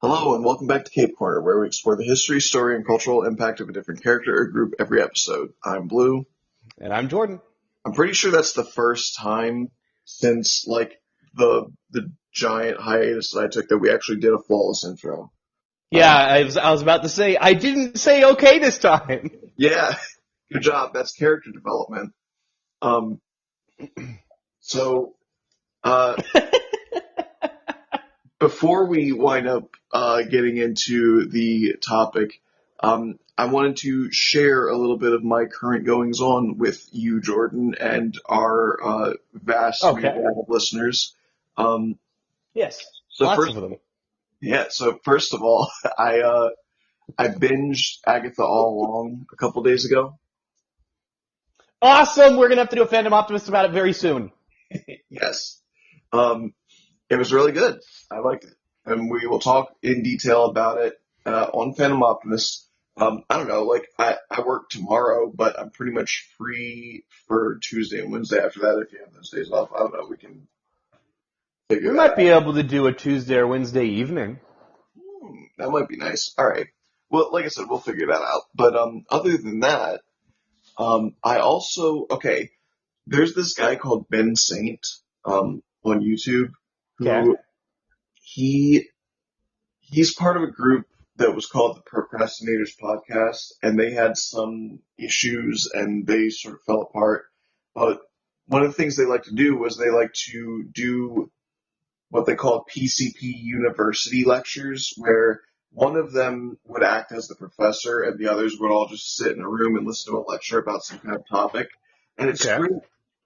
Hello and welcome back to Cape Corner, where we explore the history, story, and cultural impact of a different character or group every episode. I'm Blue. And I'm Jordan. I'm pretty sure that's the first time since the giant hiatus that I took that we actually did a flawless intro. Yeah, Um, I was about to say, I didn't say okay this time. yeah, good job. That's character development. Um, so uh, before we wind up getting into the topic, I wanted to share a little bit of my current goings on with you, Jordan, and our vast Okay. myriad of listeners. Um, Yes. so Lots first, of them. yeah. So first of all, I binged Agatha All Along a couple days ago. Awesome! We're gonna have to do a Fandom Optimist about it very soon. Yes, um, it was really good. I liked it, and we will talk in detail about it on Phantom Optimist. I don't know, like I work tomorrow, but I'm pretty much free for Tuesday and Wednesday after that. If you have those days off, I don't know, we can figure We that might be out. able to do a Tuesday or Wednesday evening. That might be nice. All right. Well, like I said, we'll figure that out. But other than that, I also okay. There's this guy called Ben Saint on YouTube Okay. who he he's part of a group that was called the Procrastinators Podcast, and they had some issues and they sort of fell apart. But one of the things they like to do was they like to do what they call PCP University lectures, where one of them would act as the professor and the others would all just sit in a room and listen to a lecture about some kind of topic. And it's Okay. great.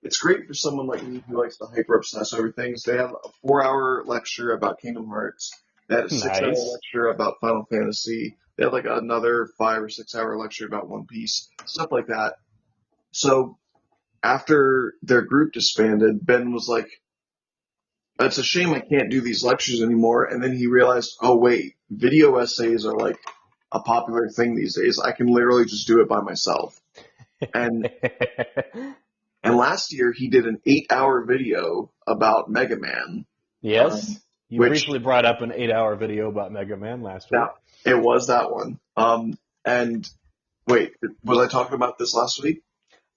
It's great for someone like me who likes to hyper obsess over things. They have a 4 hour lecture about Kingdom Hearts. They had a 6 hour Nice. lecture about Final Fantasy. They had like another 5 or 6 hour lecture about One Piece, stuff like that. So after their group disbanded, Ben was like, it's a shame I can't do these lectures anymore. And then he realized, oh wait, video essays are like a popular thing these days. I can literally just do it by myself. And and last year he did an 8 hour video about Mega Man, Yes. You which briefly brought up an 8-hour video about Mega Man last that week. it was that one. And wait, was I talking about this last week?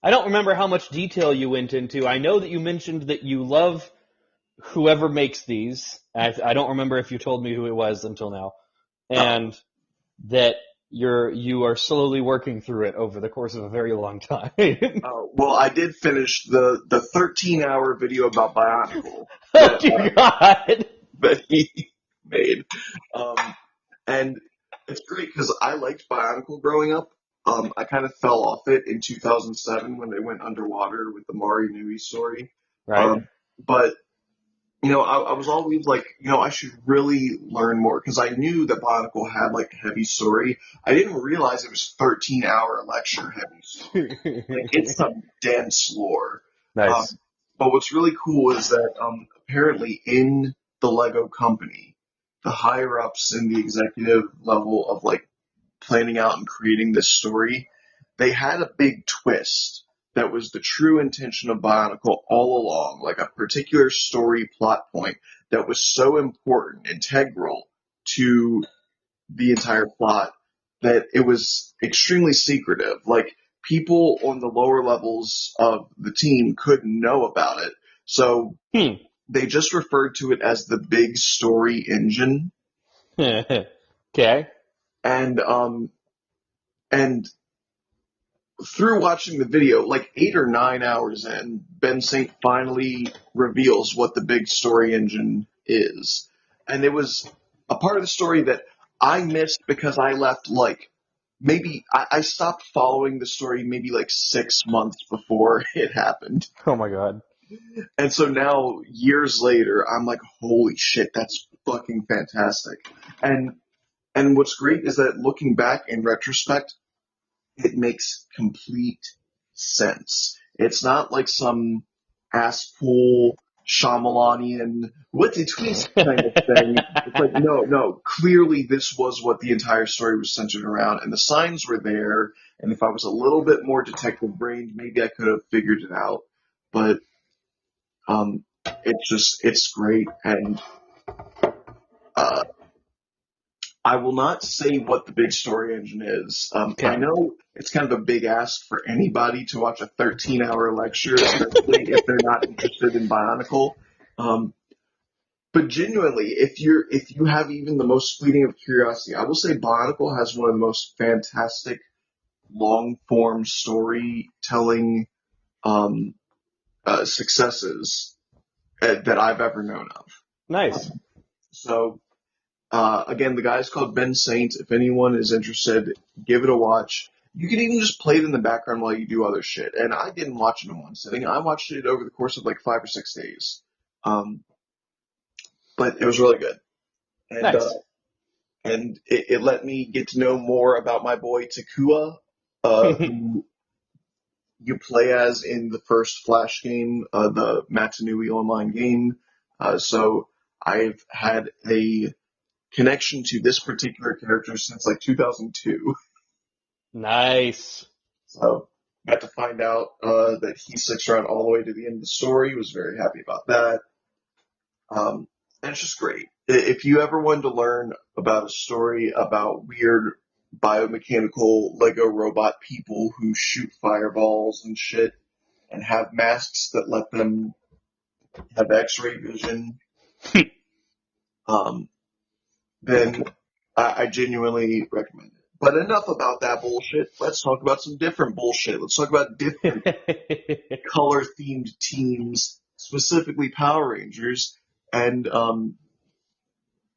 I don't remember how much detail you went into. I know that you mentioned that you love whoever makes these. I don't remember if you told me who it was until now. Oh, And that you are slowly working through it over the course of a very long time. oh, well, I did finish the 13 hour video about Bionicle Oh that dear God! that he made. Um, and it's great because I liked Bionicle growing up. I kind of fell off it in 2007 when they went underwater with the Mari Nui story. Right? Um, but I was always like, I should really learn more because I knew that Bionicle had like a heavy story. I didn't realize it was 13-hour lecture heavy story. Like it's some dense lore. Um, Nice. but what's really cool is that apparently in the Lego company, the higher ups in the executive level of like planning out and creating this story, they had a big twist that was the true intention of Bionicle all along, like a particular story plot point that was so important, integral to the entire plot that it was extremely secretive. Like people on the lower levels of the team couldn't know about it. So Hmm. they just referred to it as the big story engine. Okay. And through watching the video, like 8 or 9 hours in, Ben Saint finally reveals what the big story engine is. And it was a part of the story that I missed because I left like maybe I stopped following the story maybe like 6 months before it happened. Oh my God. And so now, years later, I'm like, holy shit, that's fucking fantastic. And and what's great is that looking back in retrospect, it makes complete sense. It's not like some asspool Shyamalanian what did twist kind of thing. It's like no. Clearly, this was what the entire story was centered around, and the signs were there. And if I was a little bit more detective brained, maybe I could have figured it out. But um, it's great, and uh, I will not say what the big story engine is. I Okay. know it's kind of a big ask for anybody to watch a 13-hour lecture, especially if they're not interested in Bionicle. Um, but genuinely, if you have even the most fleeting of curiosity, I will say Bionicle has one of the most fantastic long form storytelling um, successes that I've ever known of. Nice. So again, the guy's called Ben Saint. If anyone is interested, give it a watch. You can even just play it in the background while you do other shit. And I didn't watch it in one sitting. I watched it over the course of like 5 or 6 days. Um, but it was really good. And Nice. it let me get to know more about my boy Takua, who you play as in the first Flash game, the Matanui online game. So I've had a connection to this particular character since like 2002. Nice. So got to find out that he sticks around all the way to the end of the story. Was very happy about that. And it's just great. If you ever wanted to learn about a story about weird biomechanical Lego robot people who shoot fireballs and shit and have masks that let them have X-ray vision, um, then I genuinely recommend it. But enough about that bullshit. Let's talk about some different bullshit. Let's talk about different color-themed teams, specifically Power Rangers. And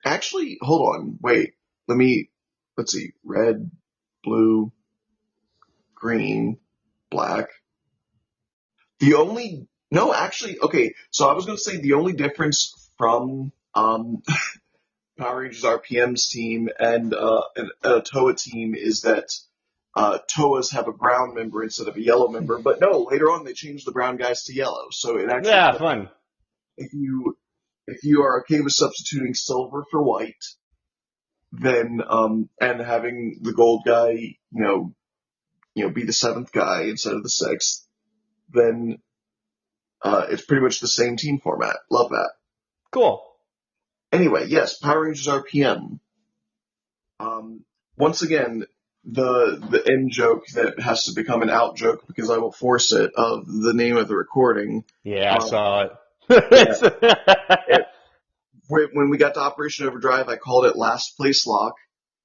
actually, hold on, wait. Let's see. Red, blue, green, black. No, actually, okay. So I was going to say the only difference from Power Rangers RPM's team and a TOA team is that TOAs have a brown member instead of a yellow member. But no, later on they changed the brown guys to yellow. So it actually, Yeah, fun. if you are okay with substituting silver for white, then and having the gold guy, be the seventh guy instead of the sixth, then it's pretty much the same team format. Love that. Cool. Anyway, yes, Power Rangers RPM. Um, Once again, the in joke that has to become an out joke because I will force it of the name of the recording. Yeah, I saw Yeah, it. it, when we got to Operation Overdrive, I called it Last Place Lock,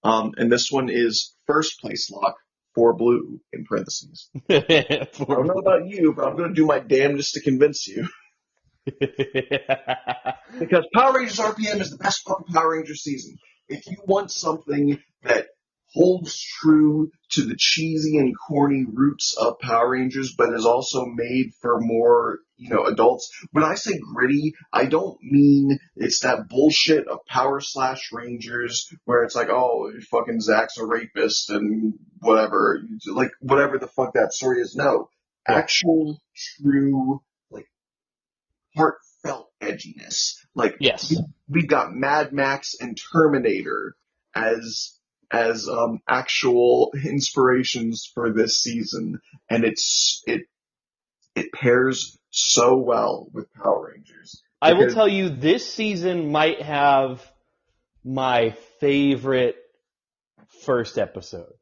and this one is First Place Lock for blue in parentheses. I don't know about you, but I'm going to do my damnedest to convince you. Because Power Rangers RPM is the best fucking Power Rangers season. If you want something that holds true to the cheesy and corny roots of Power Rangers, but is also made for more, adults. When I say gritty, I don't mean it's that bullshit of Power Slash Rangers where it's like, oh, fucking Zach's a rapist and whatever, like whatever the fuck that story is. No, Yeah. actual, true, like heartfelt edginess. Like Yes. we've got Mad Max and Terminator as actual inspirations for this season, and it pairs so well with Power Rangers I will because tell you, this season might have my favorite first episode,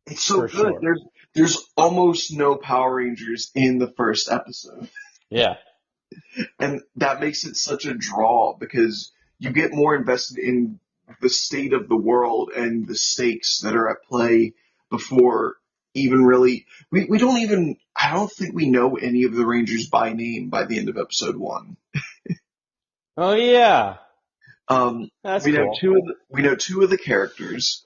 it's so for good. sure. There's almost no Power Rangers in the first episode. Yeah. And that makes it such a draw because you get more invested in the state of the world and the stakes that are at play before even really. We don't even. I don't think we know any of the Rangers by name by the end of episode one. Oh, yeah. Um, That's we know cool. we know two of the characters,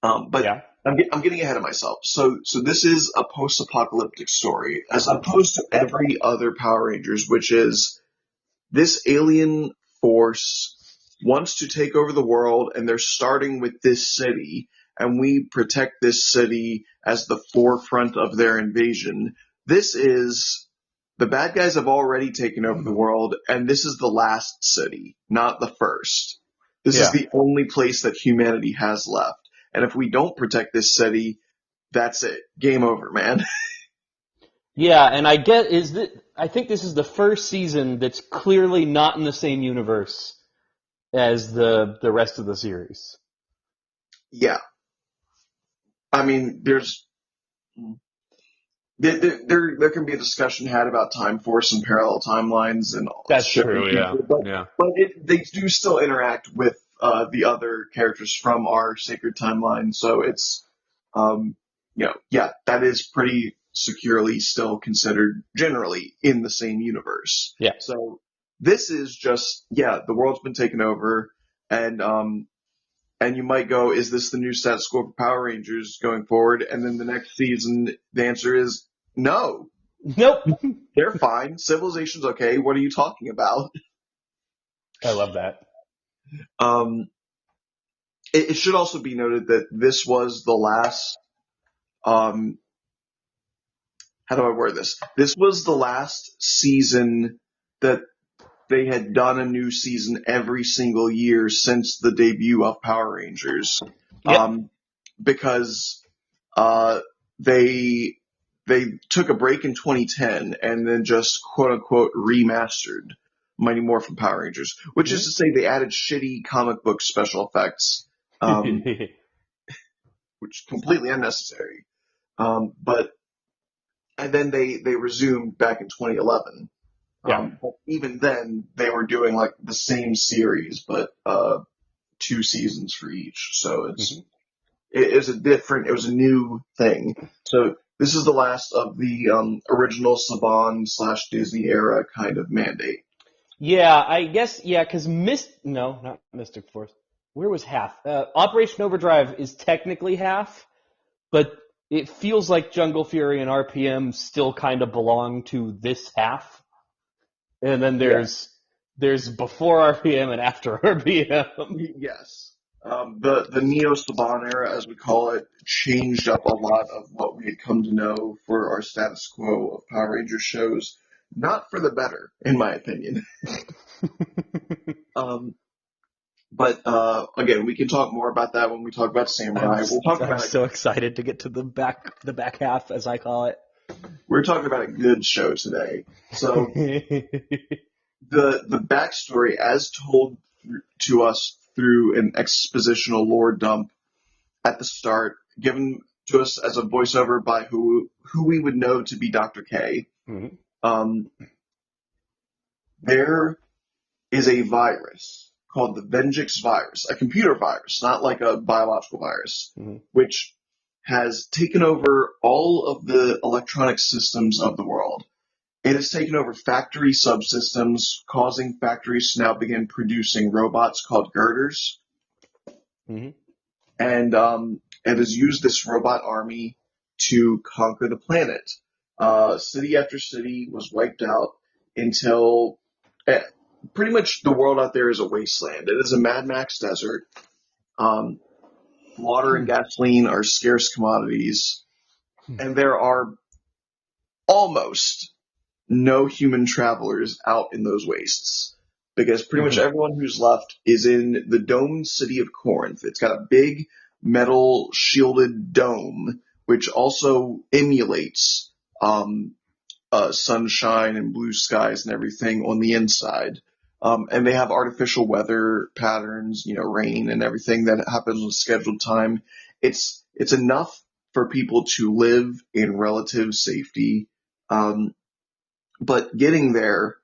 but Yeah. I'm getting ahead of myself. So this is a post-apocalyptic story as opposed to every other Power Rangers, which is this alien force wants to take over the world, and they're starting with this city, and we protect this city as the forefront of their invasion. This is the bad guys have already taken over the world, and this is the last city, not the first. This is Yeah. the only place that humanity has left. And if we don't protect this city, that's it. Game over, man. Yeah, and I think this is the first season that's clearly not in the same universe as the rest of the series. yeah, I mean, there can be a discussion had about Time Force and parallel timelines and That's showing true. Yeah. people, but Yeah. they do still interact with the other characters from our sacred timeline. So it's um, yeah, that is pretty securely still considered generally in the same universe. Yeah. So this is just the world's been taken over, and and you might go, is this the new status quo for Power Rangers going forward? And then the next season, the answer is no. Nope. They're fine. Civilization's okay. What are you talking about? I love that. Um, it should also be noted that this was the last. Um, how do I word this? This was the last season that they had done a new season every single year since the debut of Power Rangers. Yep. Because uh, they they took a break in 2010 and then just quote unquote remastered Mighty Morphin Power Rangers, which is to say they added shitty comic book special effects, which is completely unnecessary. But and then they resumed back in 2011. Yeah. But even then, they were doing like the same series, but 2 seasons for each. So Mhm. it was a new thing. So this is the last of the original Saban / Disney era kind of mandate. Yeah, I guess, yeah, because no, not Mystic Force. Where was half? Operation Overdrive is technically half, but it feels like Jungle Fury and RPM still kind of belong to this half. And then Yeah. there's before RPM and after RPM. Yes. The Neo Saban era, as we call it, changed up a lot of what we had come to know for our status quo of Power Rangers shows. Not for the better, in my opinion. Um, but again, we can talk more about that when we talk about Samurai. I'm so excited to get to the back half, as I call it. We're talking about a good show today. So the backstory, as told to us through an expositional lore dump at the start, given to us as a voiceover by who we would know to be Dr. K. Mhm. There is a virus called the Venjix virus, a computer virus, not like a biological virus, Mhm. which has taken over all of the electronic systems of the world. It has taken over factory subsystems, causing factories to now begin producing robots called girders. Mhm. And it has used this robot army to conquer the planet. City after city was wiped out until pretty much the world out there is a wasteland. It is a Mad Max desert. Um, Water and gasoline are scarce commodities, and there are almost no human travelers out in those wastes because pretty much everyone who's left is in the domed city of Corinth. It's got a big metal shielded dome, which also emulates sunshine and blue skies and everything on the inside. And they have artificial weather patterns, rain and everything that happens with scheduled time. It's enough for people to live in relative safety. Um, but getting there,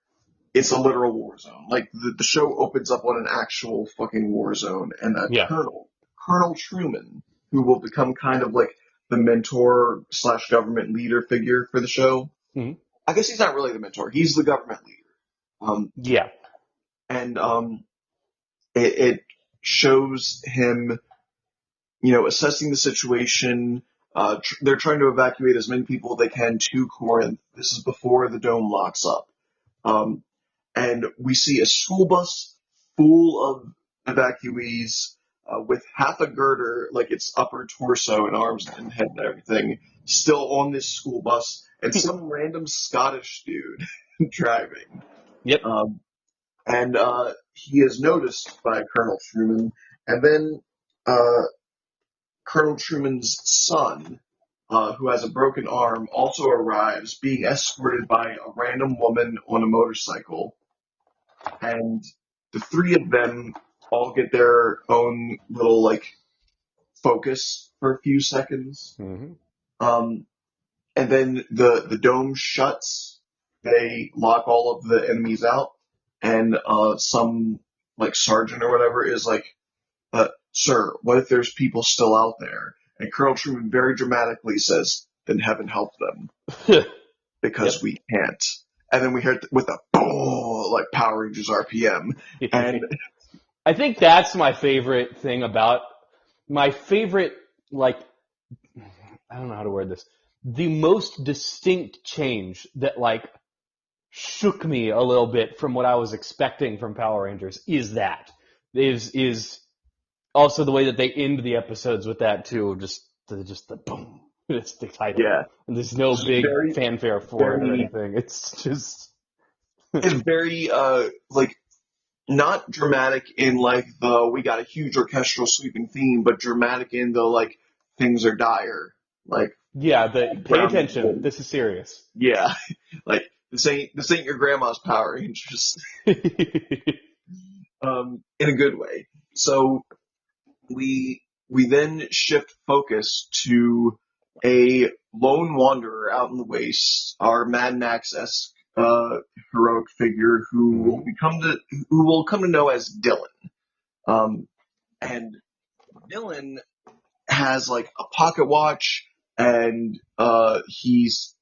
it's a literal war zone. Like the show opens up on an actual fucking war zone, and a Yeah. Colonel Truman, who will become kind of like the mentor / government leader figure for the show. Mhm. I guess he's not really the mentor; he's the government leader. Yeah. And it shows him, assessing the situation. They're trying to evacuate as many people as they can to Corinth. This is before the dome locks up. Um, and we see a school bus full of evacuees with half a girder, like its upper torso and arms and head and everything, still on this school bus, and some random Scottish dude driving. Yep. And he is noticed by Colonel Truman, and then Colonel Truman's son, who has a broken arm, also arrives, being escorted by a random woman on a motorcycle. And the three of them all get their own little, like, focus for a few seconds. Hmm. Um, and then the dome shuts. They lock all of the enemies out, and some like sergeant or whatever is like, "Sir, what if there's people still out there?" And Colonel Truman very dramatically says, "Then heaven help them, because Yep. we can't." And then we hear it with a boom, like Power Rangers RPM, and I think that's my favorite thing about my favorite, like, I don't know how to word this. The most distinct change that, like, shook me a little bit from what I was expecting from Power Rangers is that. Is also the way that they end the episodes with that too, just the boom. It's the title. yeah, And there's no it's big very, fanfare for it or very, anything. It's just it's very, like, not dramatic in like the we got a huge orchestral sweeping theme, but dramatic in the like things are dire. Like yeah, pay Brown, attention. This is serious. yeah, like this ain't your grandma's Power Rangers, in a good way. So we then shift focus to a lone wanderer out in the wastes, our Mad Max-esque heroic figure Mhm. who will come to know as Dylan. Um, and Dylan has like a pocket watch, and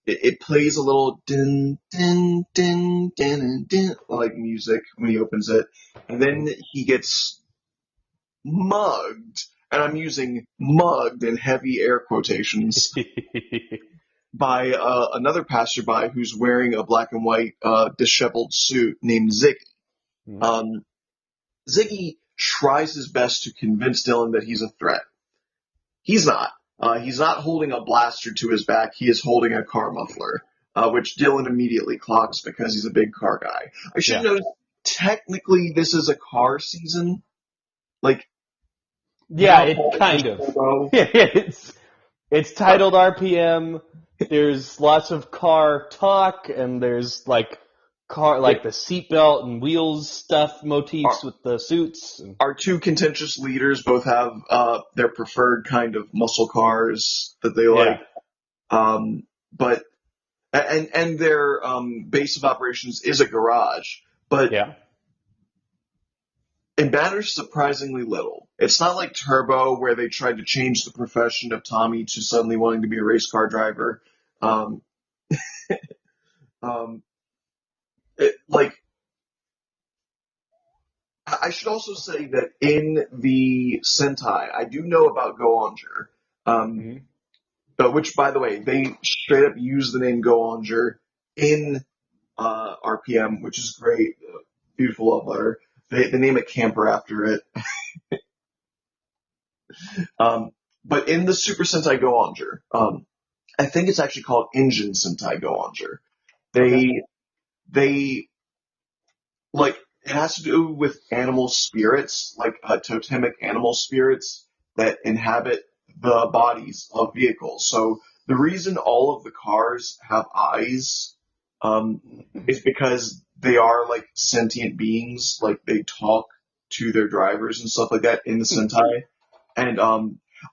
it plays a little din din din din din like music when he opens it, and then he gets mugged, and I'm using mugged in heavy air quotations, by another passerby who's wearing a black and white disheveled suit named Ziggy. Mhm. Um, Ziggy tries his best to convince Dylan that he's a threat. He's not. He's not holding a blaster to his back. He is holding a car muffler, which Dylan immediately clocks because he's a big car guy. I should Yeah. note, technically, this is a car season. Like, you Yeah, know, it Power Rangers kind of. Turbo. It's titled RPM. There's lots of car talk, and there's like Like, the seatbelt and wheels stuff our, motifs with the suits. And, our two contentious leaders both have their preferred kind of muscle cars that they yeah, like. But and their base of operations is a garage, but yeah. it matters surprisingly little. It's not like Turbo, where they tried to change the profession of Tommy to suddenly wanting to be a race car driver. Um, um, like, I should also say that in the Sentai, I do know about Go-Onger, Hmm. but which, by the way, they straight up use the name Go-Onger in RPM, which is great. Beautiful love letter. They name a camper after it. Um, but in the Super Sentai Go-Onger, I think it's actually called Engine Sentai Go-Onger. Okay. They like it has to do with animal spirits, like totemic animal spirits that inhabit the bodies of vehicles. So the reason all of the cars have eyes, um, is because they are like sentient beings, like they talk to their drivers and stuff like that in the Sentai. And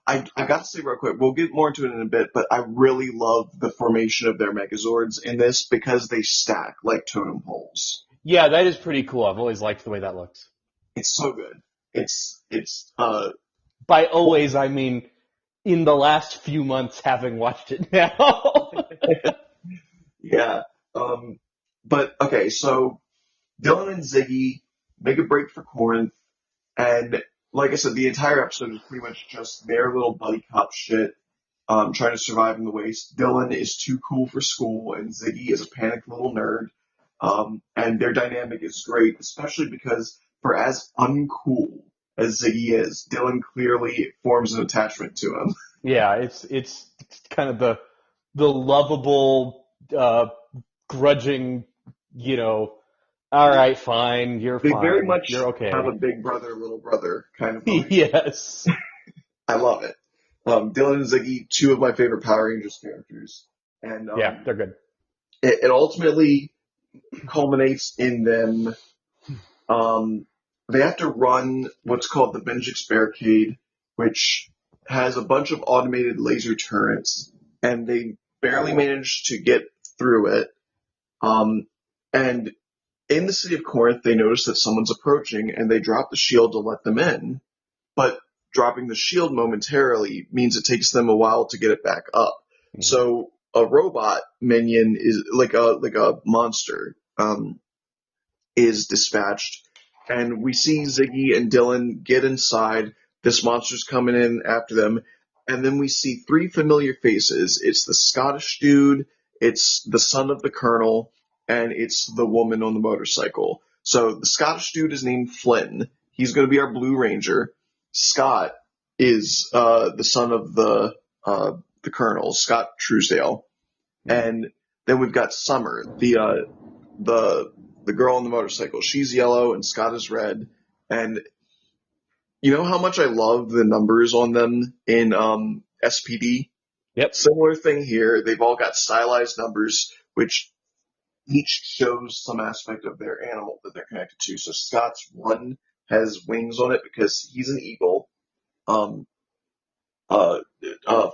I got to say real quick, we'll get more into it in a bit, but I really love the formation of their Megazords in this because they stack like totem poles. Yeah, that is pretty cool. I've always liked the way that looks. It's so good. It's By always, I mean in the last few months, having watched it now. yeah. Um, but okay, so Dylan and Ziggy make a break for Corinth, and like I said, the entire episode is pretty much just their little buddy cop shit, trying to survive in the waste. Dylan is too cool for school, and Ziggy is a panicked little nerd. And their dynamic is great, especially because for as uncool as Ziggy is, Dylan clearly forms an attachment to him. Yeah, it's kind of the lovable, grudging, you know, all right, fine, you're They very fine, much you're have a okay. big brother, little brother kind of vibe. Yes. I love it. Dylan and Ziggy, two of my favorite Power Rangers characters. And Yeah, they're good. it ultimately culminates in them. Um, they have to run what's called the Benjix Barricade, which has a bunch of automated laser turrets, and they barely manage to get through it. Um, and in the city of Corinth, they notice that someone's approaching, and they drop the shield to let them in. But dropping the shield momentarily means it takes them a while to get it back up. Mhm. So a robot minion is like a monster. Is dispatched, and we see Ziggy and Dylan get inside. This monster's coming in after them, and then we see three familiar faces. It's the Scottish dude, it's the son of the colonel, and it's the woman on the motorcycle. So the Scottish dude is named Flynn. He's going to be our Blue Ranger. Scott is the son of the colonel, Scott Truesdale, Mhm. and then we've got Summer, the the girl on the motorcycle. She's yellow and Scott is red. And you know how much I love the numbers on them in SPD? Yep. Similar thing here. They've all got stylized numbers, which each shows some aspect of their animal that they're connected to. So Scott's one has wings on it because he's an eagle. Um, uh,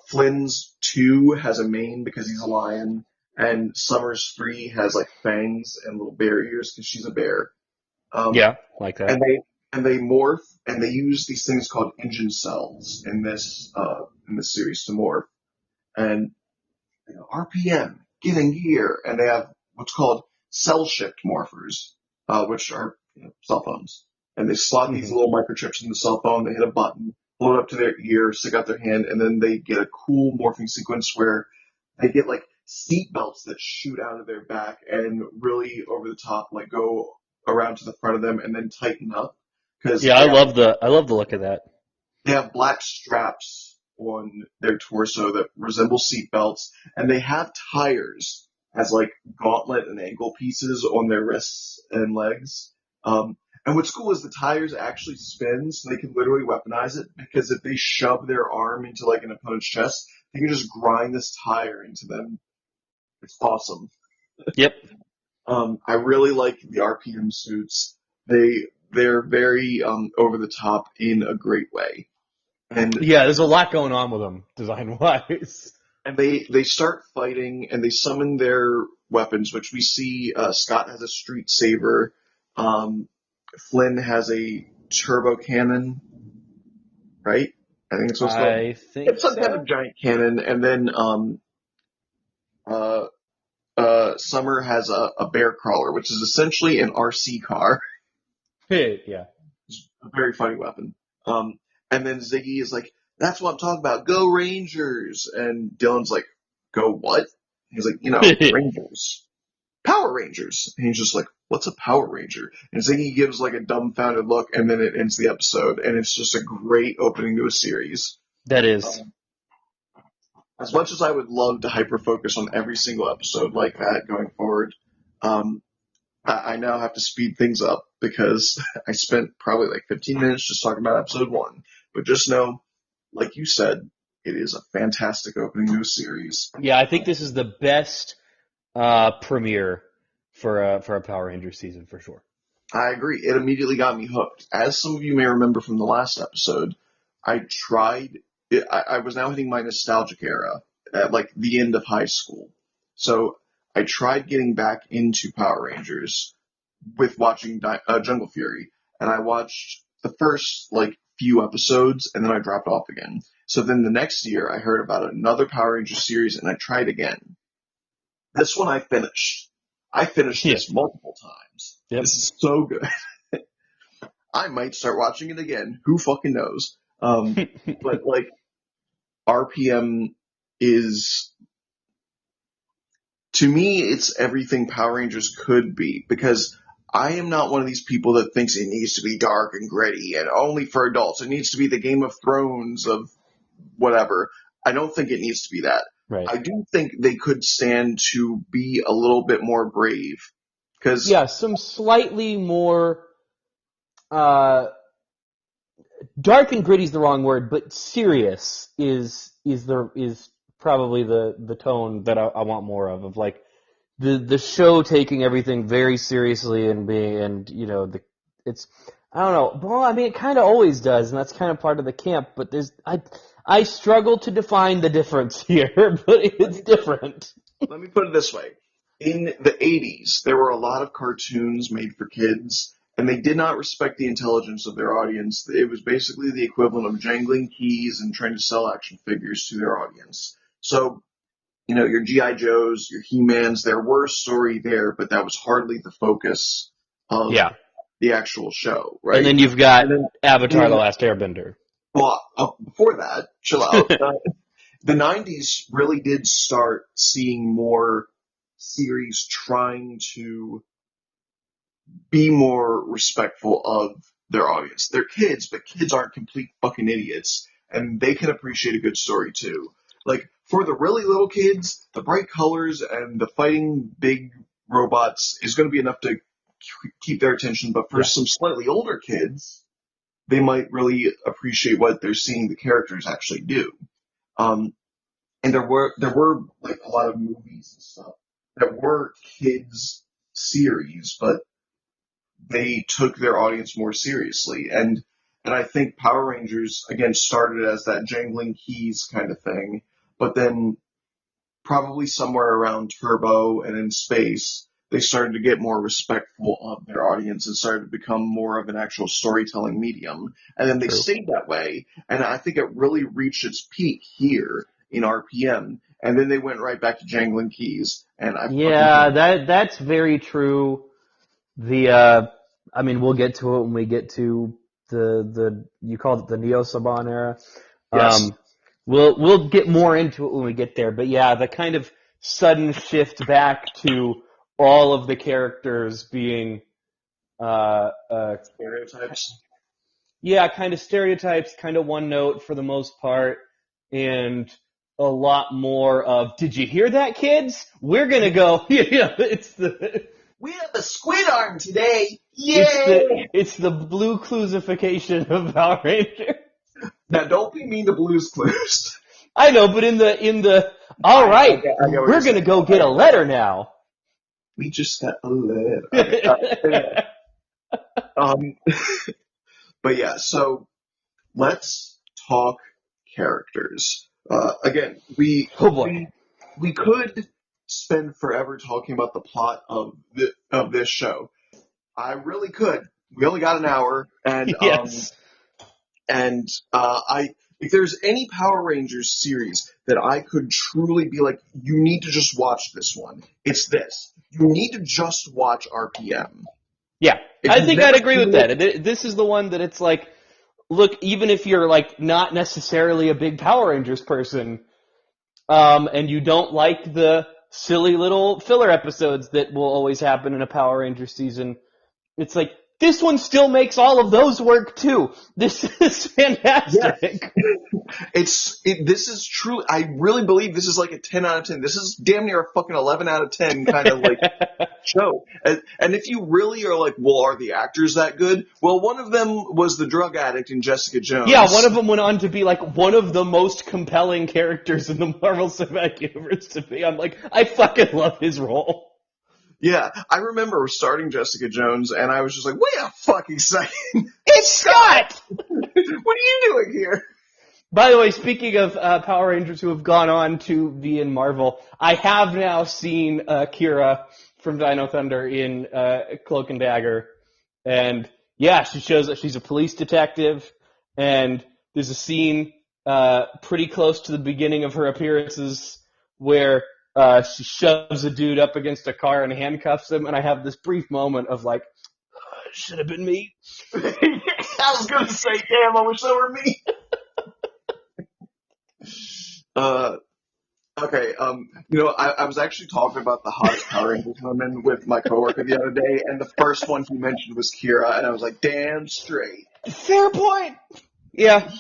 Flynn's two has a mane because he's a lion, and Summer's three has like fangs and little bear ears because she's a bear. Um, Yeah, like and that. they morph and they use these things called engine cells in this series to morph. And RPM, get in gear, and they have what's called cell shift morphers, which are cell phones. And they slot these Hmm. little microchips in the cell phone. They hit a button, blow it up to their ear, stick out their hand, and then they get a cool morphing sequence where they get like seat belts that shoot out of their back and really over the top, like go around to the front of them and then tighten up because Yeah, I love the look of that. they have black straps on their torso that resemble seat belts, and they have tires as like gauntlet and ankle pieces on their wrists and legs. And what's cool is the tires actually spin, so they can literally weaponize it. Because if they shove their arm into like an opponent's chest, they can just grind this tire into them. It's awesome. Yep. I really like the RPM suits. They're very over the top in a great way. And Yeah, there's a lot going on with them design wise. they start fighting and they summon their weapons, which we see Scott has a street saber, um, Flynn has a turbo cannon, right? I think it's what it's called. I think It's some kind of so. giant cannon, and then uh, Summer has a bear crawler, which is essentially an RC car. Yeah. It's a very funny weapon. Um, and then Ziggy is like, "That's what I'm talking about. Go Rangers!" And Dylan's like, "Go what?" He's like, Rangers. Power Rangers. And he's just like, what's a Power Ranger? And Ziggy gives like a dumbfounded look, and then it ends the episode, and it's just a great opening to a series. That is. Um, as much as I would love to hyper focus on every single episode like that going forward, um, I now have to speed things up because I spent probably like 15 minutes just talking about episode one. But just know, like you said, it is a fantastic opening to a series. Yeah, I think this is the best premiere for a Power Ranger season for sure. I agree. It immediately got me hooked. As some of you may remember from the last episode, I tried. I was now hitting my nostalgic era at like the end of high school, so I tried getting back into Power Rangers with watching Jungle Fury, and I watched the first like few episodes, and then I dropped off again. So then the next year, I heard about another Power Ranger series, and I tried again. This one I finished. I finished Yeah. this multiple times. Yep. This is so good. I might start watching it again. Who fucking knows? But like RPM is to me, it's everything Power Rangers could be because I am not one of these people that thinks it needs to be dark and gritty and only for adults. It needs to be the Game of Thrones of whatever. I don't think it needs to be that. Right. I do think they could stand to be a little bit more brave because Yeah, some slightly more uh, dark and gritty is the wrong word, but serious is probably the tone that I want more of like the show taking everything very seriously and being and it's I don't know. Well, I mean it kind of always does, and that's kind of part of the camp. But I I struggle to define the difference here, but it's different. Let me put it this way. In the 80s, there were a lot of cartoons made for kids, and they did not respect the intelligence of their audience. It was basically the equivalent of jangling keys and trying to sell action figures to their audience. So, your G.I. Joes, your He-Mans, there were story there, but that was hardly the focus of Yeah. the actual show, right? And then you've got And then- Avatar: The Last Airbender. Well, before that, chill out. The 90s really did start seeing more series trying to be more respectful of their audience. They're kids, but kids aren't complete fucking idiots, and they can appreciate a good story too. Like, for the really little kids, the bright colors and the fighting big robots is going to be enough to keep their attention, but for some slightly older kids, they might really appreciate what they're seeing the characters actually do. And there were like a lot of movies and stuff that were kids series, but they took their audience more seriously. And I think Power Rangers again started as that jangling keys kind of thing, but then probably somewhere around Turbo and in Space, they started to get more respectful of their audience and started to become more of an actual storytelling medium. And then they stayed that way. And I think it really reached its peak here in RPM. And then they went right back to jangling keys. And that's very true. We'll get to it when we get to the you called it the Neo Saban era. Yes. We'll get more into it when we get there. But yeah, the kind of sudden shift back to all of the characters being stereotypes. Yeah, kind of stereotypes, kind of one note for the most part, and a lot more of, did you hear that, kids? We're gonna go, we have a squid arm today. Yay! It's the blue cluesification of Power Rangers. Now, don't be mean to Blue's Clues. I know, but in the all right, we're gonna go get a letter now. We just got a letter. But yeah, so let's talk characters. Again, we could spend forever talking about the plot of this show. I really could. We only got an hour, and yes. If there's any Power Rangers series that I could truly be like, you need to just watch this one, it's this. You need to just watch RPM. Yeah, I think I'd agree with that. This is the one that it's like, look, even if you're like not necessarily a big Power Rangers person, and you don't like the silly little filler episodes that will always happen in a Power Rangers season, it's like, this one still makes all of those work too. This is fantastic. Yes. This is true. I really believe this is like a 10 out of 10. This is damn near a fucking 11 out of 10 kind of like show. And if you really are like, well, are the actors that good? Well, one of them was the drug addict in Jessica Jones. Yeah, one of them went on to be like one of the most compelling characters in the Marvel Cinematic Universe to me. I'm like, I fucking love his role. Yeah, I remember starting Jessica Jones, and I was just like, wait a fucking second. It's Scott! What are you doing here? By the way, speaking of Power Rangers who have gone on to be in Marvel, I have now seen Kira from Dino Thunder in Cloak and Dagger. And yeah, she shows that she's a police detective, and there's a scene pretty close to the beginning of her appearances where she shoves a dude up against a car and handcuffs him, and I have this brief moment of like, should have been me. I was going to say, damn, I wish that were me. Okay, I was actually talking about the hottest Power Rangers women with my coworker the other day, and the first one he mentioned was Kira, and I was like, damn straight. Fair point. Yeah.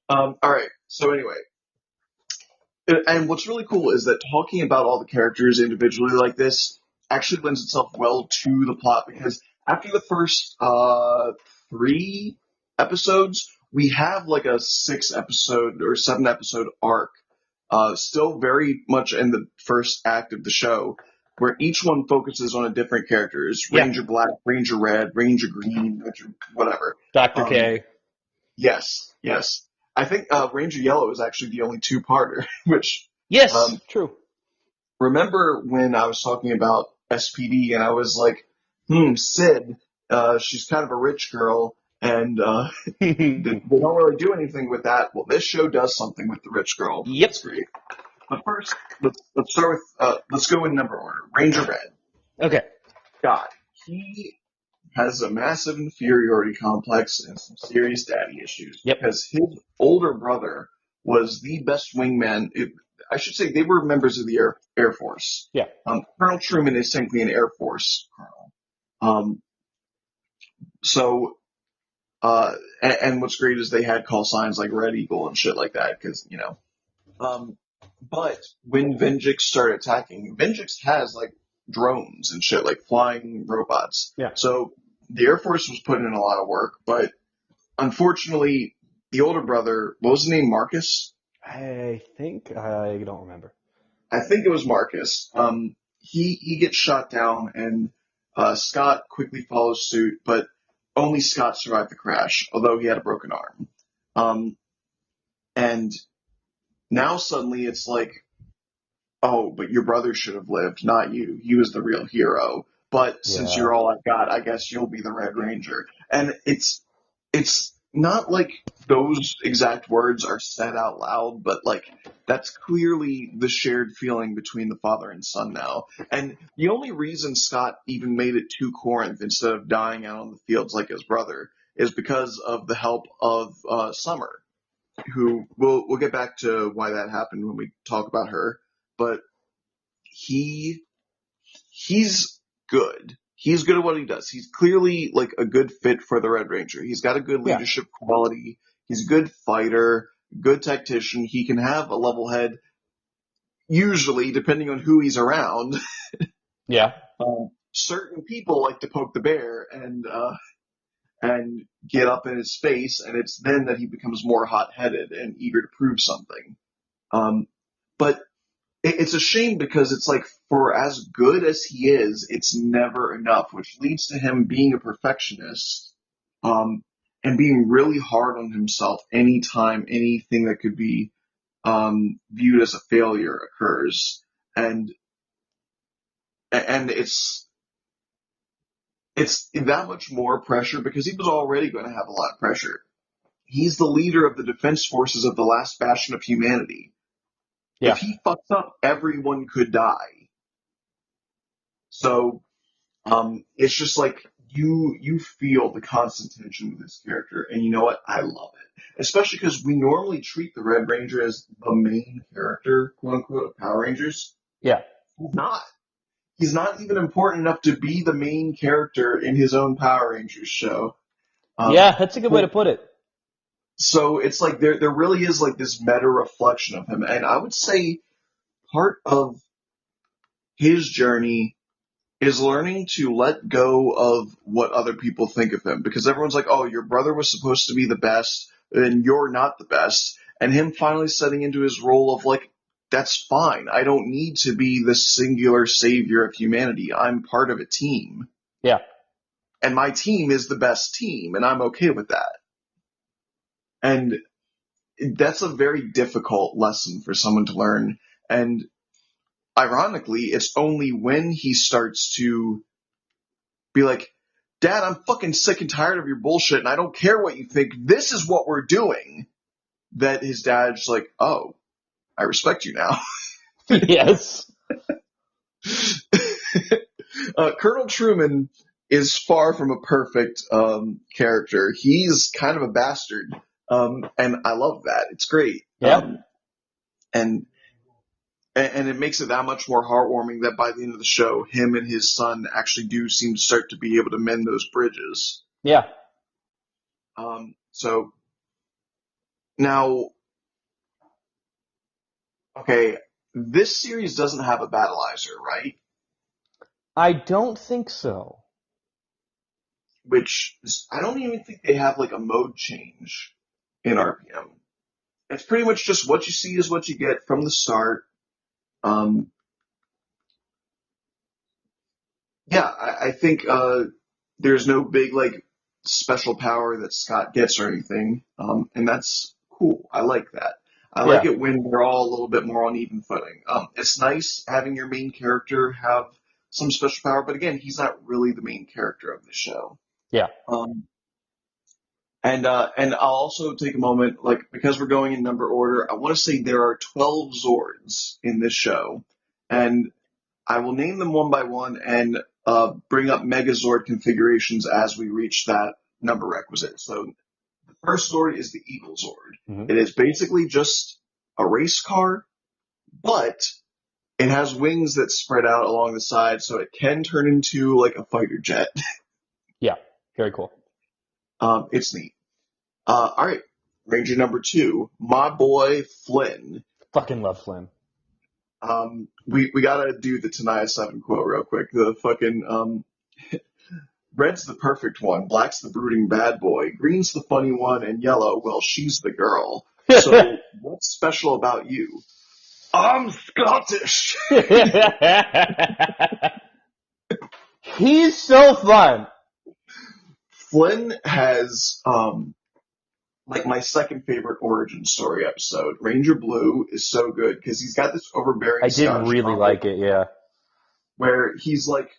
Alright, so anyway. And what's really cool is that talking about all the characters individually like this actually lends itself well to the plot, because after the first 3 episodes, we have like a 6-episode or 7-episode arc, still very much in the first act of the show, where each one focuses on a different character. Ranger Black, Ranger Red, Ranger Green, whatever. Dr. K. Yes. I think Ranger Yellow is actually the only two-parter, which Yes, um, true. remember when I was talking about SPD and I was like, Sid, she's kind of a rich girl and they don't really do anything with that. Well, this show does something with the rich girl. Yep. It's great. But first, let's start with let's go in number order. Ranger Red. Okay. God, he has a massive inferiority complex and some serious daddy issues Yep. because his older brother was the best wingman. I should say they were members of the Air Force. Yeah. Colonel Truman is simply an Air Force colonel. Um, so, and what's great is they had call signs like Red Eagle and shit like that because, but when Venjix started attacking, Venjix has like drones and shit, like flying robots. Yeah. So the Air Force was putting in a lot of work, but unfortunately, the older brother, what was his name, Marcus? I think I don't remember. I think it was Marcus. He gets shot down, and Scott quickly follows suit, but only Scott survived the crash, although he had a broken arm. And now suddenly it's like, oh, but your brother should have lived, not you. He was the real hero. But since Yeah. you're all I've got, I guess you'll be the Red Ranger. And it's not like those exact words are said out loud, but like that's clearly the shared feeling between the father and son now. And the only reason Scott even made it to Corinth instead of dying out on the fields like his brother is because of the help of Summer, who we'll get back to why that happened when we talk about her. But he's good. He's good at what he does. He's clearly like a good fit for the Red Ranger. He's got a good Yeah. leadership quality. He's a good fighter, good tactician. He can have a level head, usually, depending on who he's around. Yeah. Certain people like to poke the bear and get up in his face, and it's then that he becomes more hot-headed and eager to prove something. But it's a shame because it's like for as good as he is, it's never enough, which leads to him being a perfectionist, and being really hard on himself anytime anything that could be viewed as a failure occurs, and it's that much more pressure because he was already going to have a lot of pressure. He's the leader of the defense forces of the last bastion of humanity. Yeah. If he fucks up, everyone could die. So it's just like you feel the constant tension with this character, and you know what? I love it, especially because we normally treat the Red Ranger as the main character, quote unquote, of Power Rangers. Yeah. He's not. He's not even important enough to be the main character in his own Power Rangers show. Yeah, that's a good way to put it. So it's like there really is like this meta reflection of him, and I would say part of his journey is learning to let go of what other people think of him, because everyone's like, oh, your brother was supposed to be the best and you're not the best, and him finally setting into his role of like, that's fine, I don't need to be the singular savior of humanity, I'm part of a team, Yeah. and my team is the best team, and I'm okay with that. And that's a very difficult lesson for someone to learn, and ironically it's only when he starts to be like, Dad, I'm fucking sick and tired of your bullshit, and I don't care what you think. This is what we're doing. That his dad's like, oh, I respect you now. Yes. Colonel Truman is far from a perfect character. He's kind of a bastard, and I love that. It's great. Yeah. And it makes it that much more heartwarming that by the end of the show, him and his son actually do seem to start to be able to mend those bridges. Yeah. So now, okay, this series doesn't have a battleizer, right? I don't think so. Which I don't even think they have like a mode change in RPM. It's pretty much just what you see is what you get from the start. Yeah, I think there's no big like special power that Scott gets or anything, and that's cool. I like that. I like Yeah, it when they're all a little bit more on even footing. It's nice having your main character have some special power, but again, he's not really the main character of the show. yeah. Um, and I'll also take a moment, like, because we're going in number order, I want to say there are 12 Zords in this show, and I will name them one by one and bring up Megazord configurations as we reach that number requisite. So the first Zord is the Evil Zord. Hmm. It is basically just a race car, but it has wings that spread out along the side, so it can turn into like a fighter jet. Yeah, very cool. It's neat. All right, Ranger number two, my boy Flynn. Fucking love Flynn. We gotta do the Tanaya 7 quote real quick. The fucking red's the perfect one, black's the brooding bad boy, green's the funny one, and yellow, well, she's the girl. So what's special about you? I'm Scottish. He's so fun. Flynn has like my second favorite origin story episode. Ranger Blue is so good because he's got this overbearing I did Scottish really drawl like it, yeah. where he's like,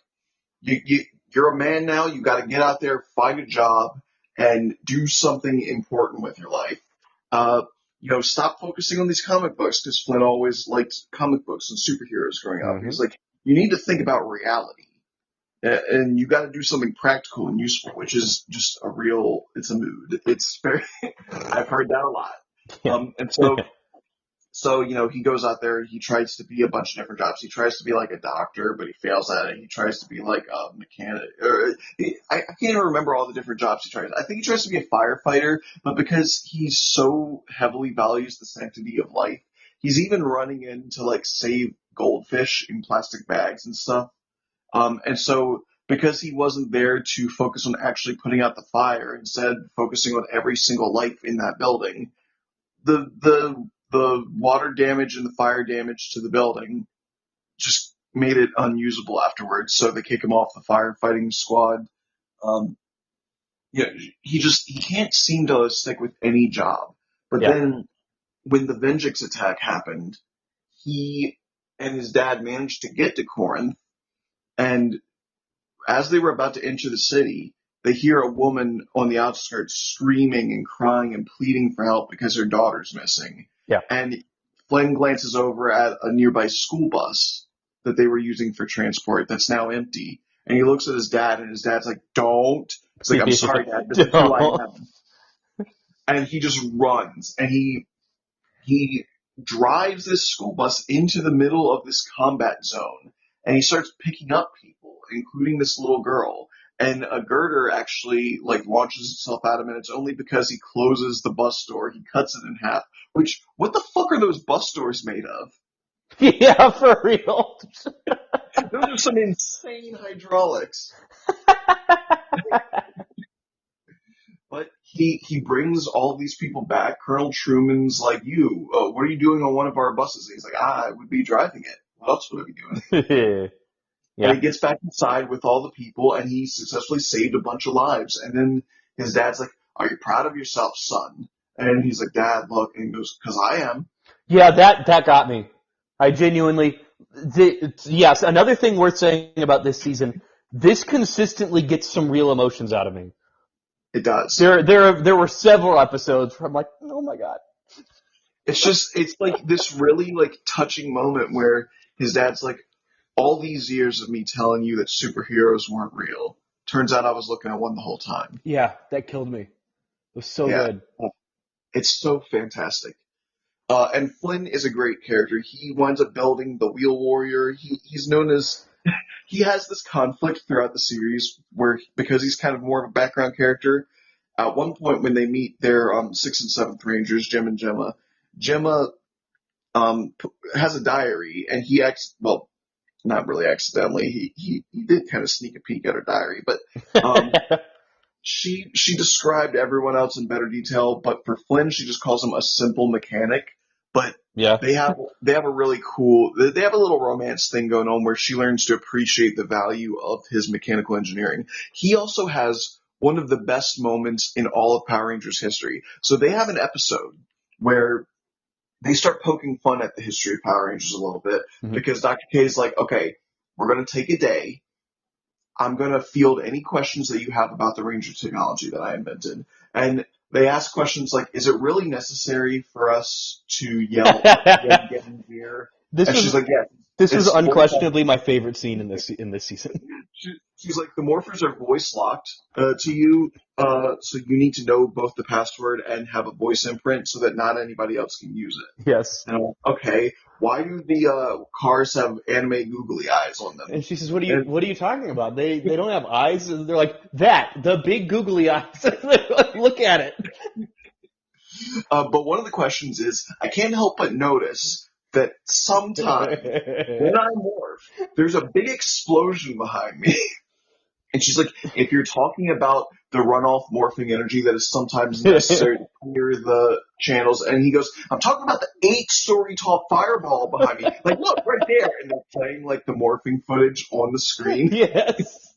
you're a man now. You got to get out there, find a job, and do something important with your life. Uh, stop focusing on these comic books because Flynn always liked comic books and superheroes growing up. Hmm. He's like, you need to think about reality. And you got to do something practical and useful, which is just it's a mood. It's very, I've heard that a lot. Yeah. And so, he goes out there, he tries to be a bunch of different jobs. He tries to be like a doctor, but he fails at it. He tries to be like a mechanic, I can't even remember all the different jobs he tries. I think he tries to be a firefighter, but because he so heavily values the sanctity of life, he's even running in to like save goldfish in plastic bags and stuff. And so because he wasn't there to focus on actually putting out the fire, instead focusing on every single life in that building, the water damage and the fire damage to the building just made it unusable afterwards. So they kick him off the firefighting squad. Um, he can't seem to stick with any job. But Yeah. then when the Vengeance attack happened, he and his dad managed to get to Corinth, and as they were about to enter the city, they hear a woman on the outskirts screaming and crying and pleading for help because her daughter's missing. Yeah. And Flynn glances over at a nearby school bus that they were using for transport that's now empty. And he looks at his dad, and his dad's like, don't. He's like, I'm sorry, Dad, this is who I Don't. am. And he just runs, and he drives this school bus into the middle of this combat zone, and he starts picking up people, including this little girl. And a girder actually like launches itself at him, and it's only because he closes the bus door. He cuts it in half. Which, what the fuck are those bus doors made of? Yeah, for real. Those are some insane hydraulics. But he brings all these people back. Colonel Truman's like, what are you doing on one of our buses? And he's like, I would be driving it. What else would I be doing? And Yeah. he gets back inside with all the people, and he successfully saved a bunch of lives. And then his dad's like, are you proud of yourself, son? And he's like, Dad, look. And he goes, because I am. Yeah, that got me. I genuinely, yes, another thing worth saying about this season, this consistently gets some real emotions out of me. It does. There were several episodes where I'm like, oh my god. It's like this really like touching moment where his dad's like, all these years of me telling you that superheroes weren't real. Turns out I was looking at one the whole time. Yeah, that killed me. It was so Yeah. good. It's so fantastic. And Flynn is a great character. He winds up building the Wheel Warrior. He's known as, he has this conflict throughout the series where, because he's kind of more of a background character, at one point when they meet their 6th and 7th Rangers, Jim and Gemma has a diary, and he well, not really accidentally, he did kind of sneak a peek at her diary, but um, she described everyone else in better detail, but for Flynn, she just calls him a simple mechanic. But Yeah. they have a really cool, they have a little romance thing going on where she learns to appreciate the value of his mechanical engineering. He also has one of the best moments in all of Power Rangers history. So they have an episode where they start poking fun at the history of Power Rangers a little bit Mhm. because Dr. K is like, okay, we're going to take a day. I'm going to field any questions that you have about the Ranger technology that I invented. And they ask questions like, is it really necessary for us to yell yin yang here? This And she's was like, yeah, this was it's voice unquestionably my favorite scene in this season. she's like, the morphers are voice locked to you, so you need to know both the password and have a voice imprint so that not anybody else can use it. Yes. And I'm like, okay, why do the cars have anime googly eyes on them? And she says, And what are you talking about? They don't have eyes." And they're like, the big googly eyes." Look at it. but one of the questions is, I can't help but notice that sometimes when I morph, there's a big explosion behind me. And she's like, if you're talking about the runoff morphing energy that is sometimes necessary to clear the channels, and he goes, I'm talking about the 8-story tall fireball behind me. Like, look, right there. And they're playing, like, the morphing footage on the screen. Yes.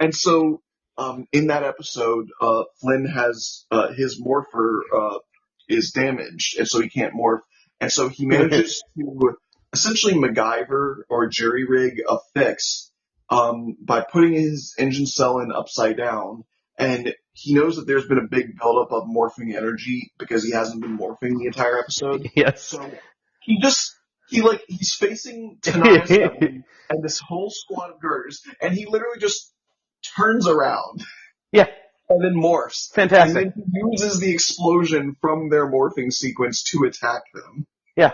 And so, in that episode, Flynn has, his morpher, is damaged, and so he can't morph. And so he manages to essentially MacGyver or jury rig a fix by putting his engine cell in upside down. And he knows that there's been a big buildup of morphing energy because he hasn't been morphing the entire episode. Yes. So he's facing Tanaya 7 and this whole squad of girders, and he literally just turns around Yeah. and then morphs. Fantastic. And then he uses the explosion from their morphing sequence to attack them. Yeah.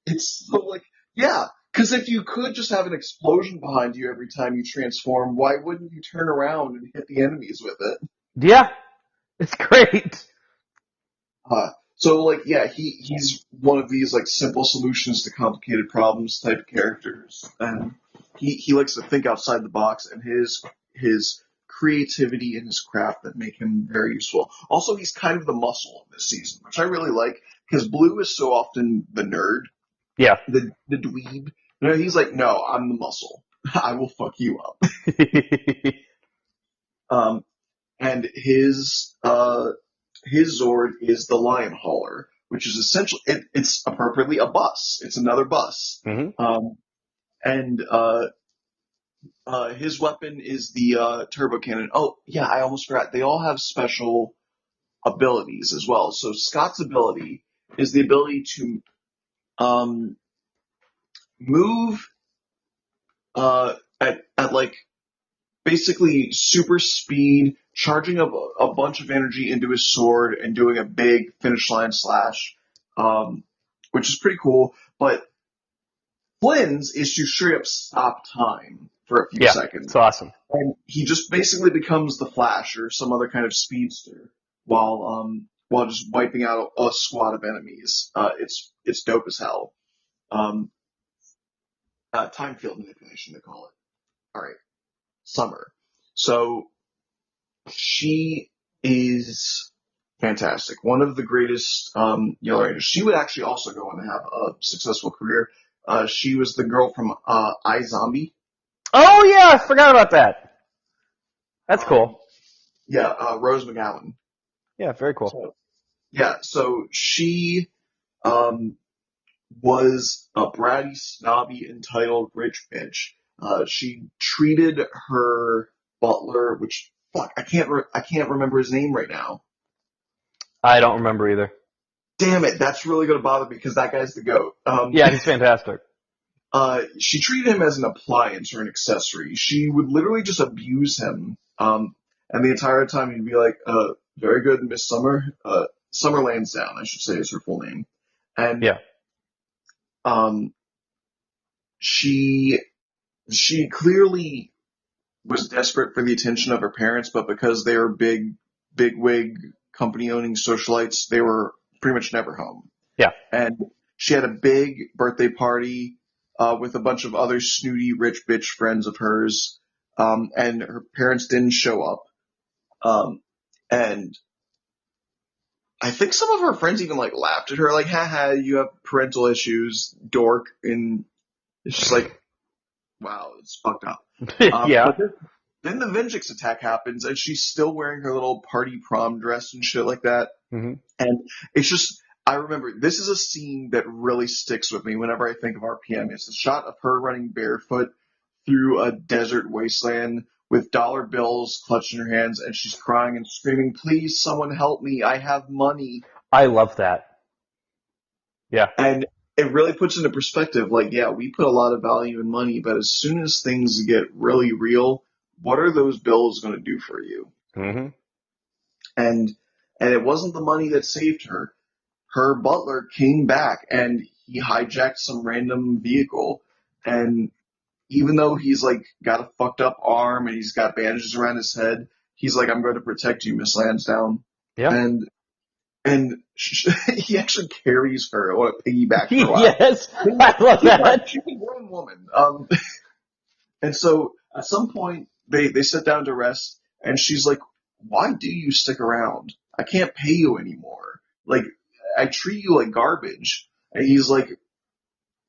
It's so like, yeah, because if you could just have an explosion behind you every time you transform, why wouldn't you turn around and hit the enemies with it? Yeah. It's great. So like, yeah, he's one of these like simple solutions to complicated problems type of characters, and he likes to think outside the box, and his creativity and his craft that make him very useful. Also, he's kind of the muscle of this season, which I really like because Blue is so often the nerd, Yeah. the dweeb. You know, he's like, no, I'm the muscle. I will fuck you up. And his Zord is the Lion Hauler, which is essentially it's appropriately a bus. It's another bus. Mm-hmm. And his weapon is the turbo cannon. Oh yeah, I almost forgot. They all have special abilities as well. So Scott's ability is the ability to move at like basically super speed, charging up a bunch of energy into his sword and doing a big finish line slash, which is pretty cool. But Flynn's is to straight up stop time for a few Yeah. seconds. It's awesome. And he just basically becomes the Flash or some other kind of speedster while just wiping out a squad of enemies. It's dope as hell. Time field manipulation, they call it. All right. Summer. So she is fantastic. One of the greatest Yellow Rangers. She would actually also go on to have a successful career. She was the girl from iZombie. Oh yeah, I forgot about that. That's cool. Yeah, Rose McGowan. Yeah, very cool. So she was a bratty, snobby, entitled rich bitch. She treated her butler, which fuck, I can't remember his name right now. I don't remember either. Damn it, that's really gonna bother me because that guy's the goat. Yeah, he's fantastic. She treated him as an appliance or an accessory. She would literally just abuse him. And the entire time he'd be like, very good, Miss Summer. Summer Lansdowne, I should say, is her full name. And Yeah. She clearly was desperate for the attention of her parents, but because they were big wig company owning socialites, they were pretty much never home. Yeah. And she had a big birthday party with a bunch of other snooty rich bitch friends of hers, and her parents didn't show up. And I think some of her friends even like laughed at her, like, haha, you have parental issues, dork. And it's just like, wow, it's fucked up. Yeah. But then the Vengeance attack happens, and she's still wearing her little party prom dress and shit like that. Hmm. And it's just, I remember this is a scene that really sticks with me whenever I think of RPM. It's a shot of her running barefoot through a desert wasteland with dollar bills clutched in her hands, and she's crying and screaming, "Please, someone help me! I have money." I love that. Yeah. And it really puts into perspective, like, yeah, we put a lot of value in money, but as soon as things get really real, what are those bills going to do for you? Hmm. And and it wasn't the money that saved her. Her butler came back and he hijacked some random vehicle. And even though he's like got a fucked up arm and he's got bandages around his head, he's like, "I'm going to protect you, Miss Lansdowne." Yeah. And he actually carries her on a piggyback for a while. Yes, I love that. She's a grown woman. And so at some point they sit down to rest, and she's like, "Why do you stick around? I can't pay you anymore. Like I treat you like garbage." And he's like,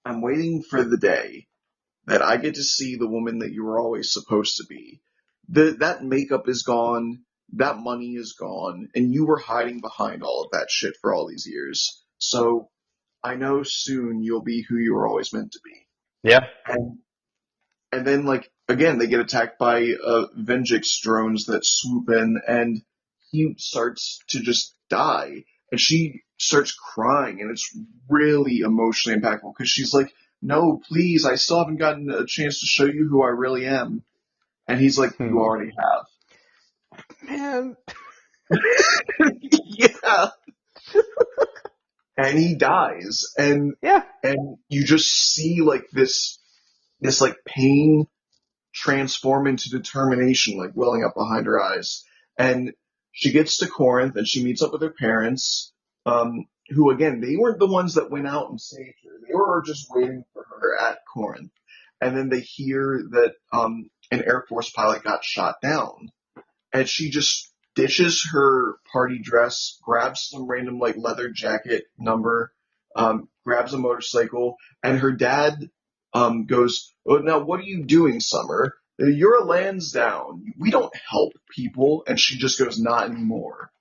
"I'm waiting for the day that I get to see the woman that you were always supposed to be. That makeup is gone, that money is gone, and you were hiding behind all of that shit for all these years. So I know soon you'll be who you were always meant to be." Yeah. And and then like again they get attacked by Venjix drones that swoop in, and he starts to just die, and she starts crying, and it's really emotionally impactful because she's like, "No, please, I still haven't gotten a chance to show you who I really am." And he's like, "You Hmm. already have." Man. Yeah. And he dies, Yeah. and you just see like this like pain transform into determination, like welling up behind her eyes. And she gets to Corinth and she meets up with her parents, who again, they weren't the ones that went out and saved her. They were just waiting for her at Corinth. And then they hear that an Air Force pilot got shot down. And she just ditches her party dress, grabs some random like leather jacket number, grabs a motorcycle, and her dad goes, "Oh, now what are you doing, Summer? You're a Lansdowne. We don't help people." And she just goes, "Not anymore,"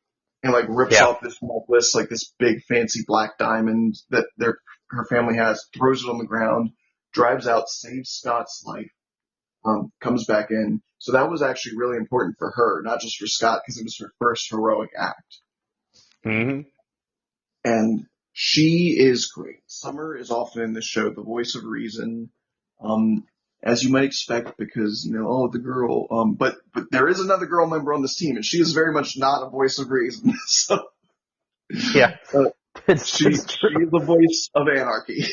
and like rips Yeah. off this necklace, like this big fancy black diamond that her family has, throws it on the ground, drives out, saves Scott's life, comes back in. So that was actually really important for her, not just for Scott, because it was her first heroic act. Hmm. And she is great. Summer is often in the show the voice of reason, um, as you might expect, because oh, the girl. But there is another girl member on this team, and she is very much not a voice of reason. So Yeah. uh, It's she true. is the voice of anarchy,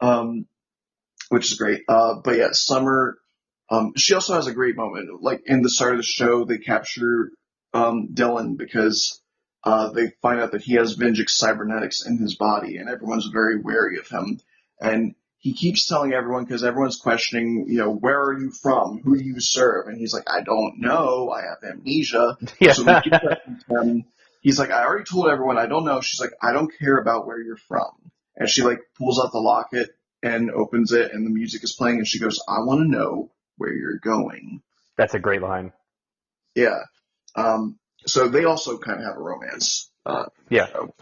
um, which is great. But yeah, Summer. She also has a great moment. Like in the start of the show, they capture Dylan because they find out that he has Venjix cybernetics in his body, and everyone's very wary of him. And he keeps telling everyone because everyone's questioning, where are you from? Who do you serve? And he's like, "I don't know. I have amnesia." So we keep Yeah. questioning him. He's like, "I already told everyone I don't know." She's like, "I don't care about where you're from." And she like pulls out the locket and opens it, and the music is playing, and she goes, "I want to know where you're going." That's a great line. Yeah. So they also kind of have a romance. Yeah. So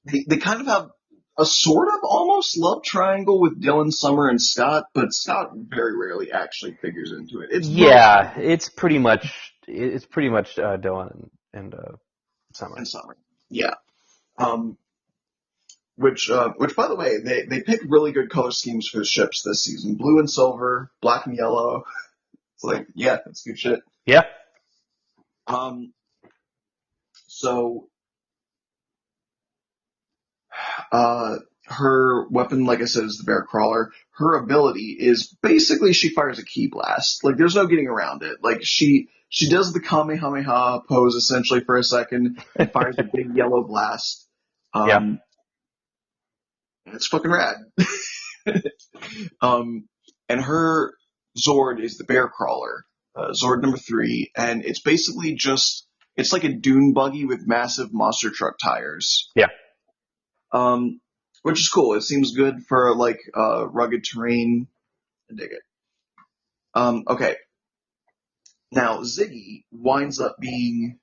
they kind of have a sort of almost love triangle with Dylan, Summer, and Scott, but Scott very rarely actually figures into it. It's mostly Yeah. It's pretty much Dylan and Summer. in Summer. Yeah. Um, which by the way, they picked really good color schemes for the ships this season: blue and silver, black and yellow. It's like, yeah, that's good shit. Yeah. Um, so Uh, her weapon, like I said, is the bear crawler. Her ability is basically she fires a key blast. Like there's no getting around it. Like she does the Kamehameha pose essentially for a second and fires a big yellow blast. Yeah. Um, and it's fucking rad. um, and her Zord is the bear crawler, Zord number 3, and it's basically just it's like a dune buggy with massive monster truck tires. Yeah. Um, which is cool. It seems good for like rugged terrain. I dig it. Okay, now Ziggy winds up being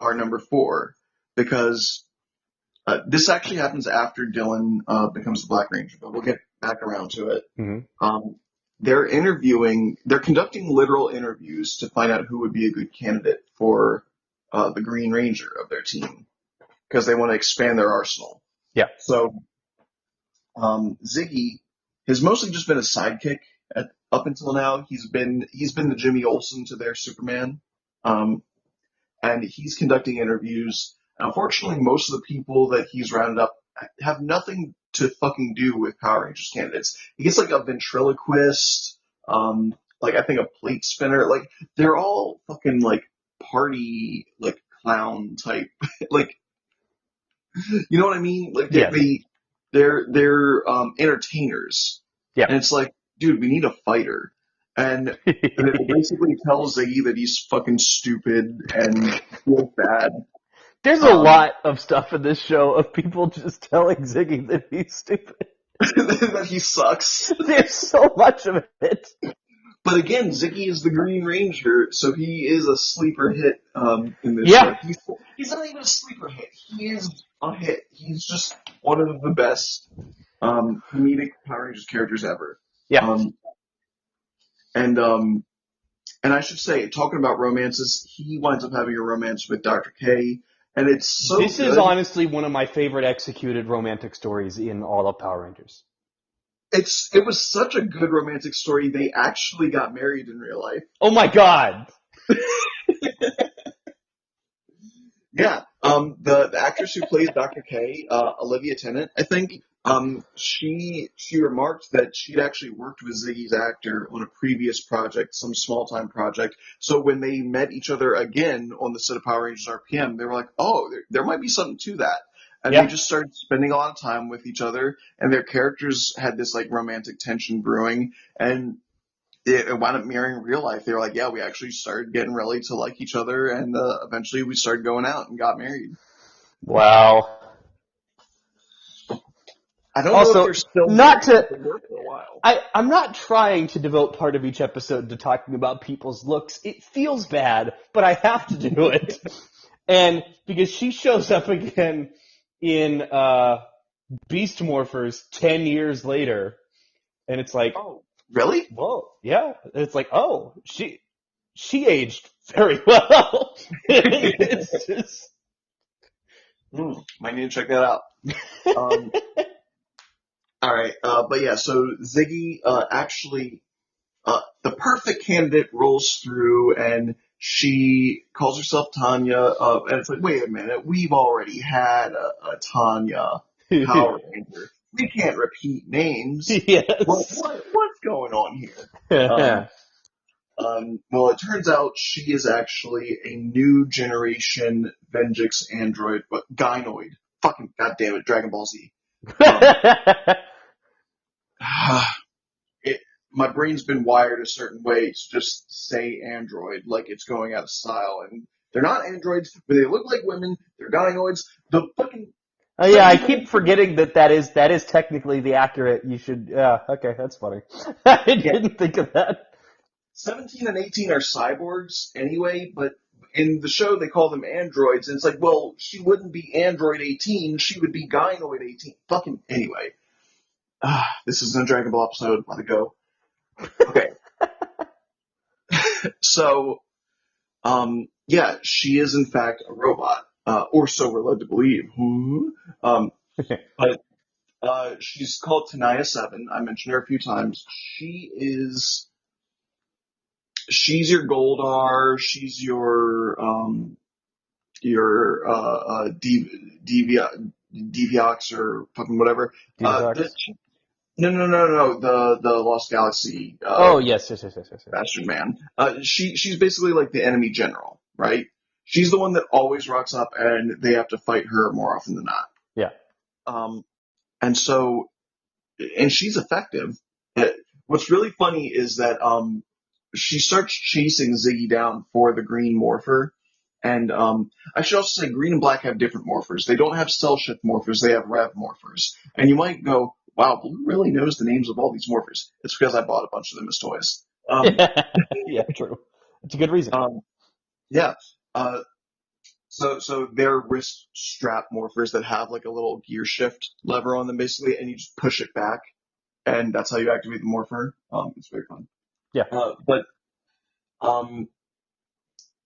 are number 4 because this actually happens after Dylan becomes the Black Ranger, but we'll get back around to it. Hmm. Um, they're conducting literal interviews to find out who would be a good candidate for the Green Ranger of their team because they want to expand their arsenal. Yeah. So Ziggy has mostly just been a sidekick up until now. He's been the Jimmy Olsen to their Superman, and he's conducting interviews. Unfortunately, most of the people that he's rounded up have nothing to fucking do with Power Rangers candidates. He gets like a ventriloquist, like I think a plate spinner. Like they're all fucking like party like clown type. Like you know what I mean? Like Yeah. they're entertainers. Yeah. And it's like, dude, we need a fighter. And it basically tells Ziggy that he's fucking stupid and feels bad. There's a lot of stuff in this show of people just telling Ziggy that he's stupid. that he sucks. There's so much of it. But again, Ziggy is the Green Ranger, so he is a sleeper hit in this Yeah. show. He's not even a sleeper hit. He is a hit. He's just one of the best comedic Power Rangers characters ever. Yeah. And I should say, talking about romances, he winds up having a romance with Dr. K, and it's so This good. is honestly one of my favorite executed romantic stories in all of Power Rangers. It was such a good romantic story. They actually got married in real life. Oh my god! Yeah. The actress who plays Dr. K, Olivia Tennant, I think, she remarked that she'd actually worked with Ziggy's actor on a previous project, some small time project. So when they met each other again on the set of Power Rangers RPM, they were like, oh, there might be something to that. And Yeah. they just started spending a lot of time with each other, and their characters had this like romantic tension brewing, and it wound up mirroring real life. They were like, yeah, we actually started getting really to like each other, and eventually we started going out and got married. Wow. I don't Also, know if they're still not married, to- but they were for a while. I'm not trying to devote part of each episode to talking about people's looks. It feels bad, but I have to do it. And because she shows up again in Beast Morphers 10 years later, and it's like, Oh, really? whoa, yeah. It's like, oh, she aged very well. It's just... Might need to check that out. All right, but yeah, so Ziggy actually, the perfect candidate rolls through, and she calls herself Tanya, and it's like, wait a minute, we've already had a Tanya Power Ranger. We can't repeat names. Yes. What's going on here? Well, it turns out she is actually a new generation Venjix android, but gynoid. Fucking goddamn it, Dragon Ball Z. My brain's been wired a certain way to just say android like it's going out of style, and they're not androids, but they look like women. They're gynoids. The fucking Oh yeah, I keep forgetting that is technically the accurate. You should. Yeah, okay, that's funny. I didn't think of that. 17 and 18 are cyborgs anyway, but in the show they call them androids, and it's like, well, she wouldn't be android 18, she would be gynoid 18. Fucking anyway. This is a Dragon Ball episode. Let it go. Okay. So, yeah, she is in fact a robot, or so we're led to believe. But she's called Tanaya 7. I mentioned her a few times. She's your Goldar. She's your Deviox or fucking whatever. Devox? No. The Lost Galaxy. Oh yes. Bastard man. She's basically like the enemy general, right? She's the one that always rocks up, and they have to fight her more often than not. Yeah. And she's effective. What's really funny is that she starts chasing Ziggy down for the green morpher. And I should also say green and black have different morphers. They don't have cell shift morphers, they have rev morphers. And you might go, wow, Blue really knows the names of all these morphers. It's because I bought a bunch of them as toys. Yeah, true. It's a good reason. Yeah. So they're wrist strap morphers that have like a little gear shift lever on them basically, and you just push it back, and that's how you activate the morpher. It's very fun. Yeah. But um,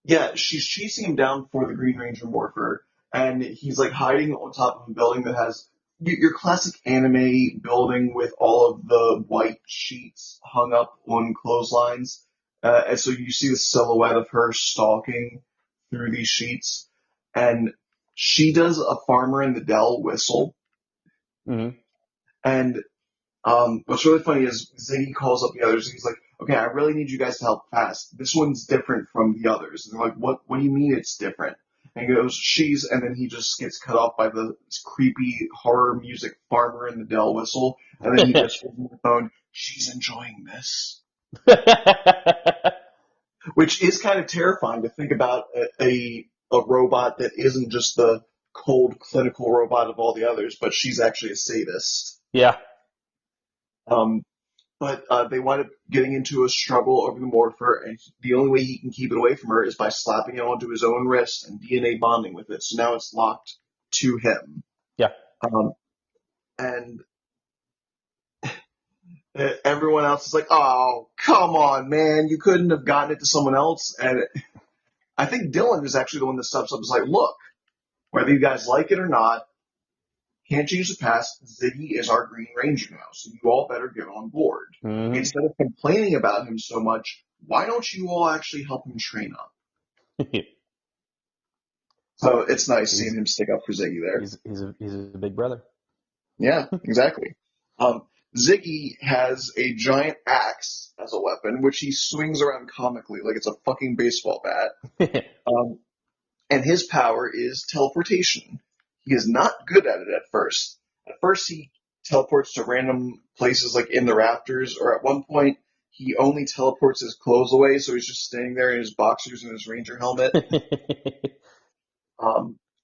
yeah, she's chasing him down for the Green Ranger morpher, and he's like hiding on top of a building that has your classic anime building with all of the white sheets hung up on clotheslines. And so you see the silhouette of her stalking through these sheets, and she does a Farmer in the Dell whistle. Hmm. And what's really funny is Ziggy calls up the others and he's like, okay, I really need you guys to help fast. This one's different from the others. And they're like, what do you mean it's different? And he goes, and then he just gets cut off by the creepy horror music Farmer in the Dell whistle. And then he gets on the phone, she's enjoying this. Which is kind of terrifying to think about a robot that isn't just the cold clinical robot of all the others, but she's actually a sadist. Yeah. Um, but they wind up getting into a struggle over the morpher, and the only way he can keep it away from her is by slapping it onto his own wrist and DNA bonding with it. So now it's locked to him. Yeah. And everyone else is like, oh, come on, man, you couldn't have gotten it to someone else. And I think Dylan is actually the one that steps up and is like, look, whether you guys like it or not, can't change the past. Ziggy is our Green Ranger now, so you all better get on board. Hmm. Instead of complaining about him so much, why don't you all actually help him train up? So it's nice seeing him stick up for Ziggy there. He's a big brother. Yeah, exactly. Ziggy has a giant axe as a weapon, which he swings around comically like it's a fucking baseball bat. And his power is teleportation. He is not good at it at first. At first, he teleports to random places like in the rafters, or at one point, he only teleports his clothes away, so he's just standing there in his boxers and his ranger helmet.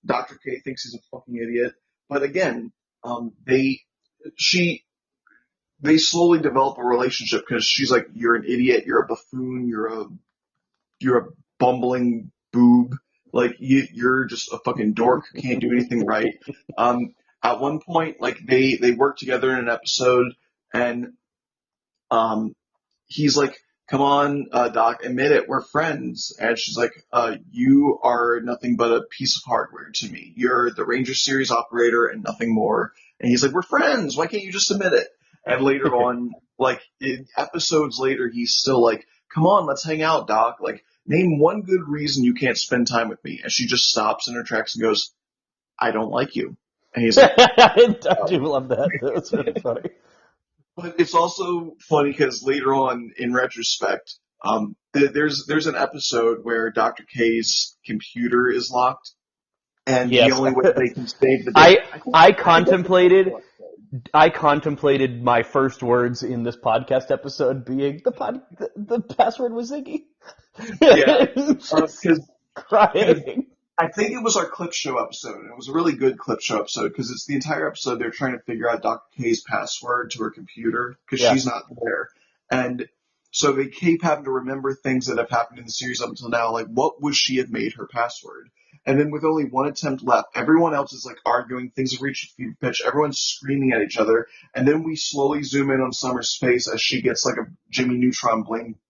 Dr. K thinks he's a fucking idiot. But again, they slowly develop a relationship because she's like, you're an idiot, you're a buffoon, you're a bumbling boob. Like you're just a fucking dork who can't do anything right. At one point, like they work together in an episode, and he's like, "Come on, Doc, admit it, we're friends." And she's like, "You are nothing but a piece of hardware to me. You're the Ranger Series operator and nothing more." And he's like, "We're friends. Why can't you just admit it?" And later on, like episodes later, he's still like, "Come on, let's hang out, Doc. Like, name one good reason you can't spend time with me." And she just stops in her tracks and goes, "I don't like you." And he's like, I do love that. That's really funny. but it's also funny because later on, in retrospect, there's an episode where Dr. K's computer is locked, and the Yes. only way they can save the day. I contemplated my first words in this podcast episode being the password was Ziggy. Yeah, Just because crying. I think it was our clip show episode, and it was a really good clip show episode because it's the entire episode they're trying to figure out Dr. K's password to her computer because Yeah. she's not there. And so they keep having to remember things that have happened in the series up until now, like what would she have made her password? And then with only one attempt left, everyone else is like arguing, things have reached a fever pitch, everyone's screaming at each other, and then we slowly zoom in on Summer's face as she gets like a Jimmy Neutron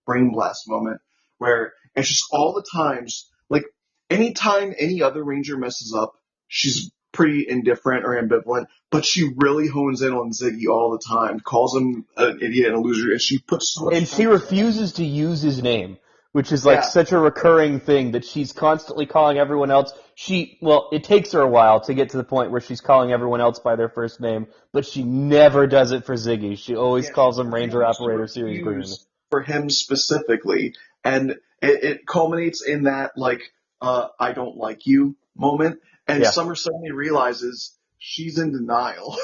brain blast moment where it's just all the times, like anytime any other Ranger messes up, she's pretty indifferent or ambivalent, but she really hones in on Ziggy all the time, calls him an idiot and a loser, and she puts so much And she focus- refuses to use his name, which is like Yeah. such a recurring thing that she's constantly calling everyone else. It takes her a while to get to the point where she's calling everyone else by their first name, but she never does it for Ziggy. She always calls him Ranger Operator Series Green. For him specifically, and it culminates in that like I don't like you moment, and Yeah. Summer suddenly realizes she's in denial.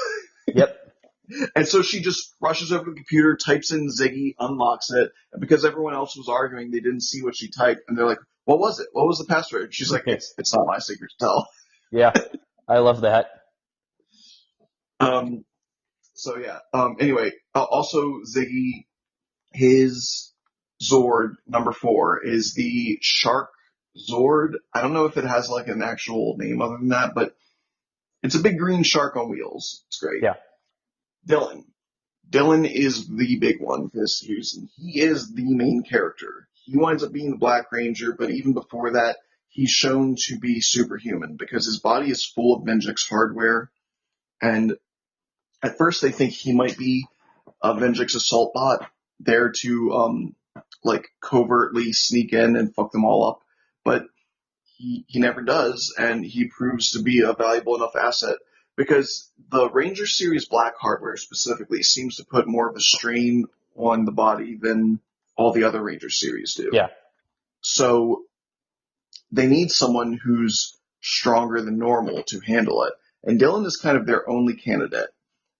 Yep. And so she just rushes over to the computer, types in Ziggy, unlocks it, and because everyone else was arguing, they didn't see what she typed, and they're like, "What was it? What was the password?" She's like, "It's not my secret to tell." Yeah. I love that. So yeah. Anyway, also Ziggy, his Zord number 4 is the shark Zord. I don't know if it has like an actual name other than that, but it's a big green shark on wheels. It's great. Yeah. Dylan. Dylan is the big one for this series, and he is the main character. He winds up being the Black Ranger, but even before that, he's shown to be superhuman because his body is full of Venjix hardware, and at first they think he might be a Venjix assault bot there to like covertly sneak in and fuck them all up, but he never does, and he proves to be a valuable enough asset because the Ranger series Black hardware specifically seems to put more of a strain on the body than all the other Ranger series do. Yeah. So they need someone who's stronger than normal to handle it. And Dylan is kind of their only candidate.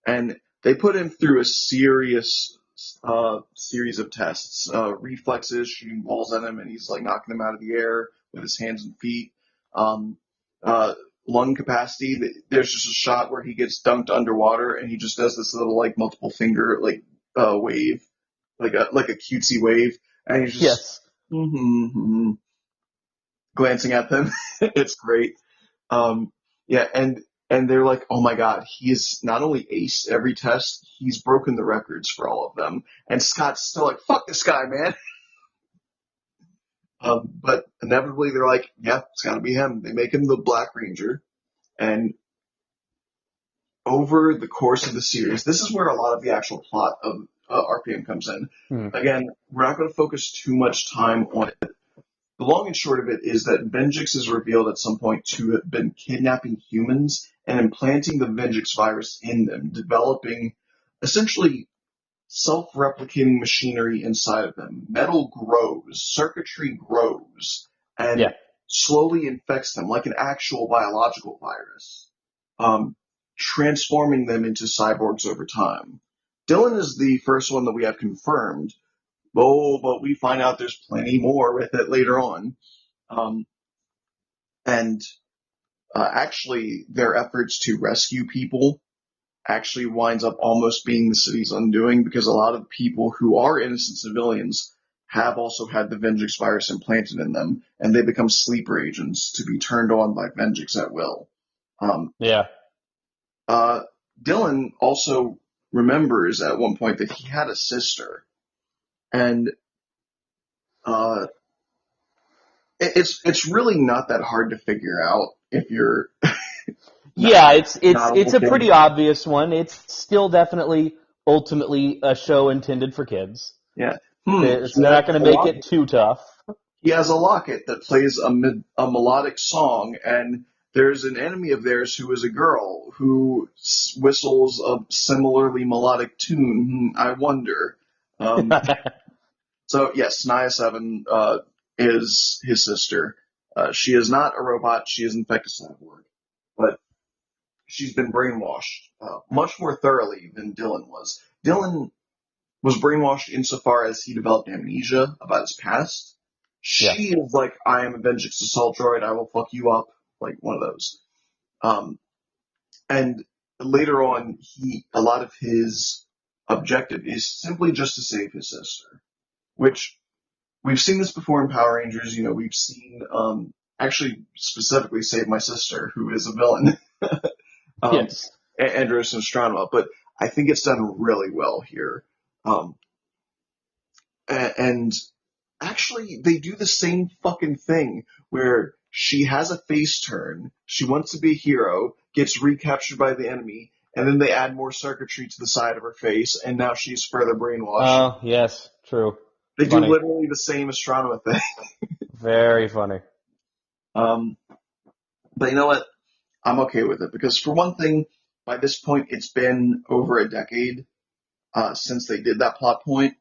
And they put him through a serious series of tests, reflexes, shooting balls at him, and he's like knocking them out of the air with his hands and feet. Um, Lung capacity. There's just a shot where he gets dunked underwater, and he just does this little like multiple finger like wave, like a cutesy wave, and he's just Yes. glancing at them. It's great. Yeah, and they're like, oh my god, he is not only aced every test, he's broken the records for all of them. And Scott's still like, fuck this guy, man. But inevitably they're like, yeah, it's gotta be him. They make him the Black Ranger. And over the course of the series, this is where a lot of the actual plot of RPM comes in. Again, we're not going to focus too much time on it. The long and short of it is that Venjix is revealed at some point to have been kidnapping humans and implanting the Venjix virus in them, developing essentially self-replicating machinery inside of them. Metal grows, circuitry grows, and slowly infects them like an actual biological virus, transforming them into cyborgs over time. Dylan is the first one that we have confirmed. Oh, but we find out there's plenty more with it later on. Actually, their efforts to rescue people actually winds up almost being the city's undoing because a lot of people who are innocent civilians have also had the Venjix virus implanted in them, and they become sleeper agents to be turned on by Venjix at will. Dylan also remembers at one point that he had a sister, and it's really not that hard to figure out if you're it's a pretty obvious one. It's still definitely ultimately a show intended for kids. Yeah. It's not going to make it too tough. He has a locket that plays a melodic song, and there's an enemy of theirs who is a girl who whistles a similarly melodic tune. I wonder. So yes, Naya 7 is his sister. She is not a robot. She is in fact a cyborg, but she's been brainwashed much more thoroughly than Dylan was. Dylan was brainwashed insofar as he developed amnesia about his past. She is like, I am a Venjix assault droid. I will fuck you up, like one of those. And later on, a lot of his objective is simply just to save his sister, which we've seen this before in Power Rangers. You know, we've seen actually specifically Save My Sister, who is a villain. Andros Nostromo, but I think it's done really well here. And actually, they do the same fucking thing where she has a face turn, she wants to be a hero, gets recaptured by the enemy, and then they add more circuitry to the side of her face, and now she's further brainwashed. Oh, yes, true. They do literally the same Astronema thing. Very funny. But you know what? I'm okay with it, because for one thing, by this point, it's been over a decade since they did that plot point.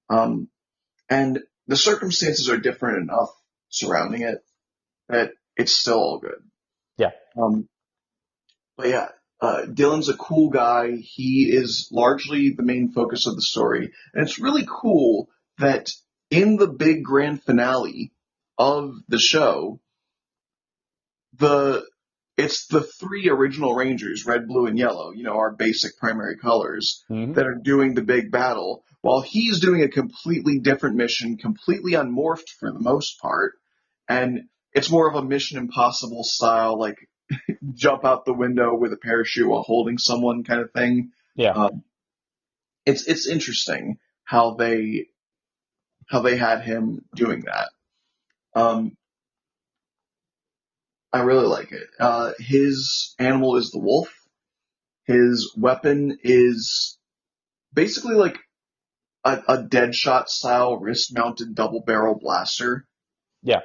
And the circumstances are different enough surrounding it that it's still all good. Yeah. But yeah, Dylan's a cool guy. He is largely the main focus of the story. And it's really cool that in the big grand finale of the show, it's the three original Rangers, red, blue, and yellow, you know, our basic primary colors, that are doing the big battle, while he's doing a completely different mission, completely unmorphed for the most part, and it's more of a Mission Impossible style, like jump out the window with a parachute while holding someone kind of thing. Yeah. Um, it's interesting how they had him doing that. Um, I really like it. His animal is the wolf. His weapon is basically like a Deadshot style wrist mounted double barrel blaster. Yeah.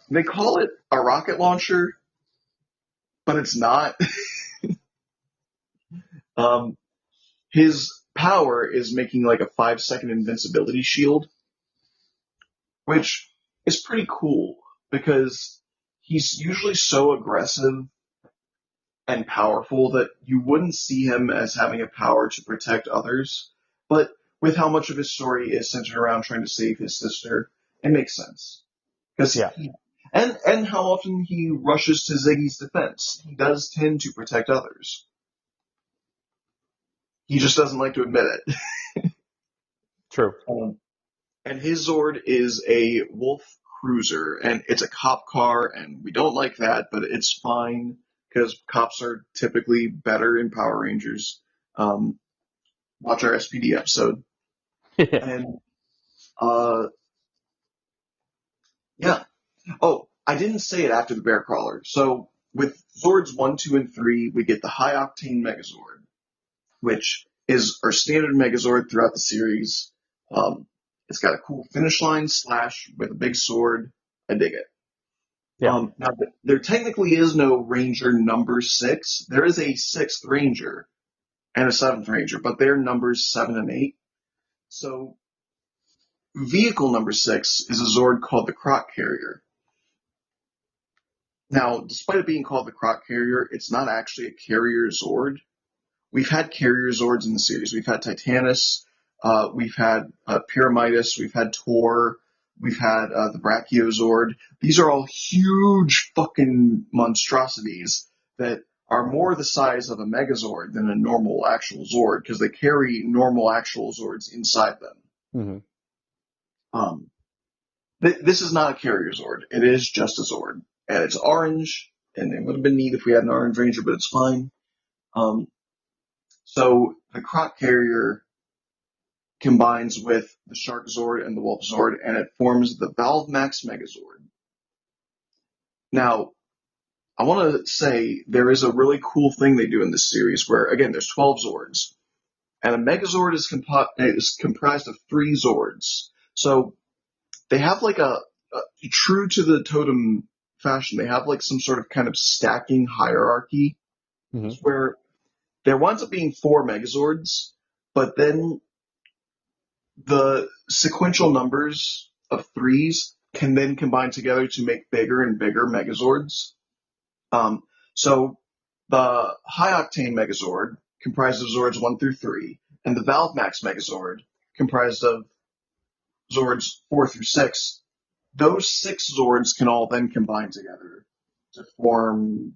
They call it a rocket launcher, but it's not. um, his power is making like a 5-second invincibility shield, which is pretty cool because he's usually so aggressive and powerful that you wouldn't see him as having a power to protect others. But with how much of his story is centered around trying to save his sister, it makes sense. Because Yeah. and how often he rushes to Ziggy's defense. He does tend to protect others. He just doesn't like to admit it. True. And his Zord is a Wolf Cruiser, and it's a cop car, and we don't like that, but it's fine because cops are typically better in Power Rangers. Watch our SPD episode. And, yeah. Oh, I didn't say it after the Bear Crawler. So, with Zords 1, 2, and 3, we get the High Octane Megazord, which is our standard Megazord throughout the series. It's got a cool finish line slash with a big sword. I dig it. Yeah. Now, there technically is no Ranger number 6. There is a 6th Ranger and a 7th Ranger, but they're numbers 7 and 8. So, vehicle number 6 is a Zord called the Croc Carrier. Now, despite it being called the Croc Carrier, it's not actually a carrier Zord. We've had carrier Zords in the series. We've had Titanus, we've had Pyramidas, we've had Tor, we've had the Brachiozord. These are all huge fucking monstrosities that are more the size of a Megazord than a normal actual Zord because they carry normal actual Zords inside them. Um, this is not a carrier Zord. It is just a Zord. And it's orange, and it would have been neat if we had an orange Ranger, but it's fine. So the Croc Carrier combines with the Shark Zord and the Wolf Zord, and it forms the Valve Max Megazord. Now, I want to say there is a really cool thing they do in this series where, again, there's 12 Zords, and a Megazord is comprised of 3 Zords. So they have like a true to the totem fashion, they have like some sort of kind of stacking hierarchy where there winds up being 4 Megazords, but then the sequential numbers of 3s can then combine together to make bigger and bigger Megazords. So the High Octane Megazord, comprised of Zords 1 through 3, and the Valve Max Megazord, comprised of Zords 4 through 6, those 6 Zords can all then combine together to form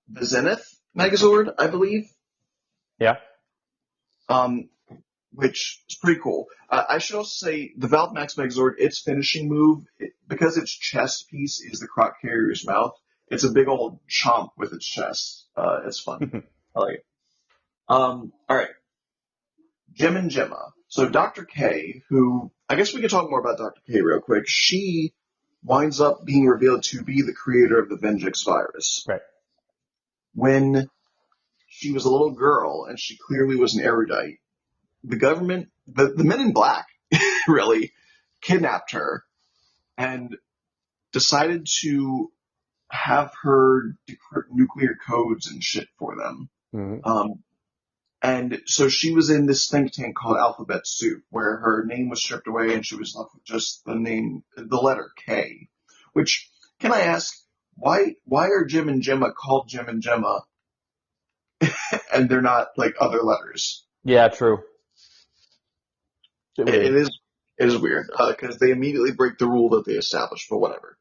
the Zenith Megazord, I believe. Yeah. Which is pretty cool. I should also say the Valve Max Megazord, its finishing move, because its chest piece is the Croc Carrier's mouth, it's a big old chomp with its chest. It's fun. I like it. Alright. Gem and Gemma. So Dr. K, who, I guess we could talk more about Dr. K real quick, she winds up being revealed to be the creator of the Venjix virus. Right. When she was a little girl, and she clearly was an erudite, the government, the men in black, really kidnapped her and decided to have her decrypt nuclear codes and shit for them. And so she was in this think tank called Alphabet Soup, where her name was stripped away and she was left with just the letter K. Which, can I ask, why are Jim and Gemma called Jim and Gemma and they're not like other letters? Yeah, true. It is weird because they immediately break the rule that they established, but whatever.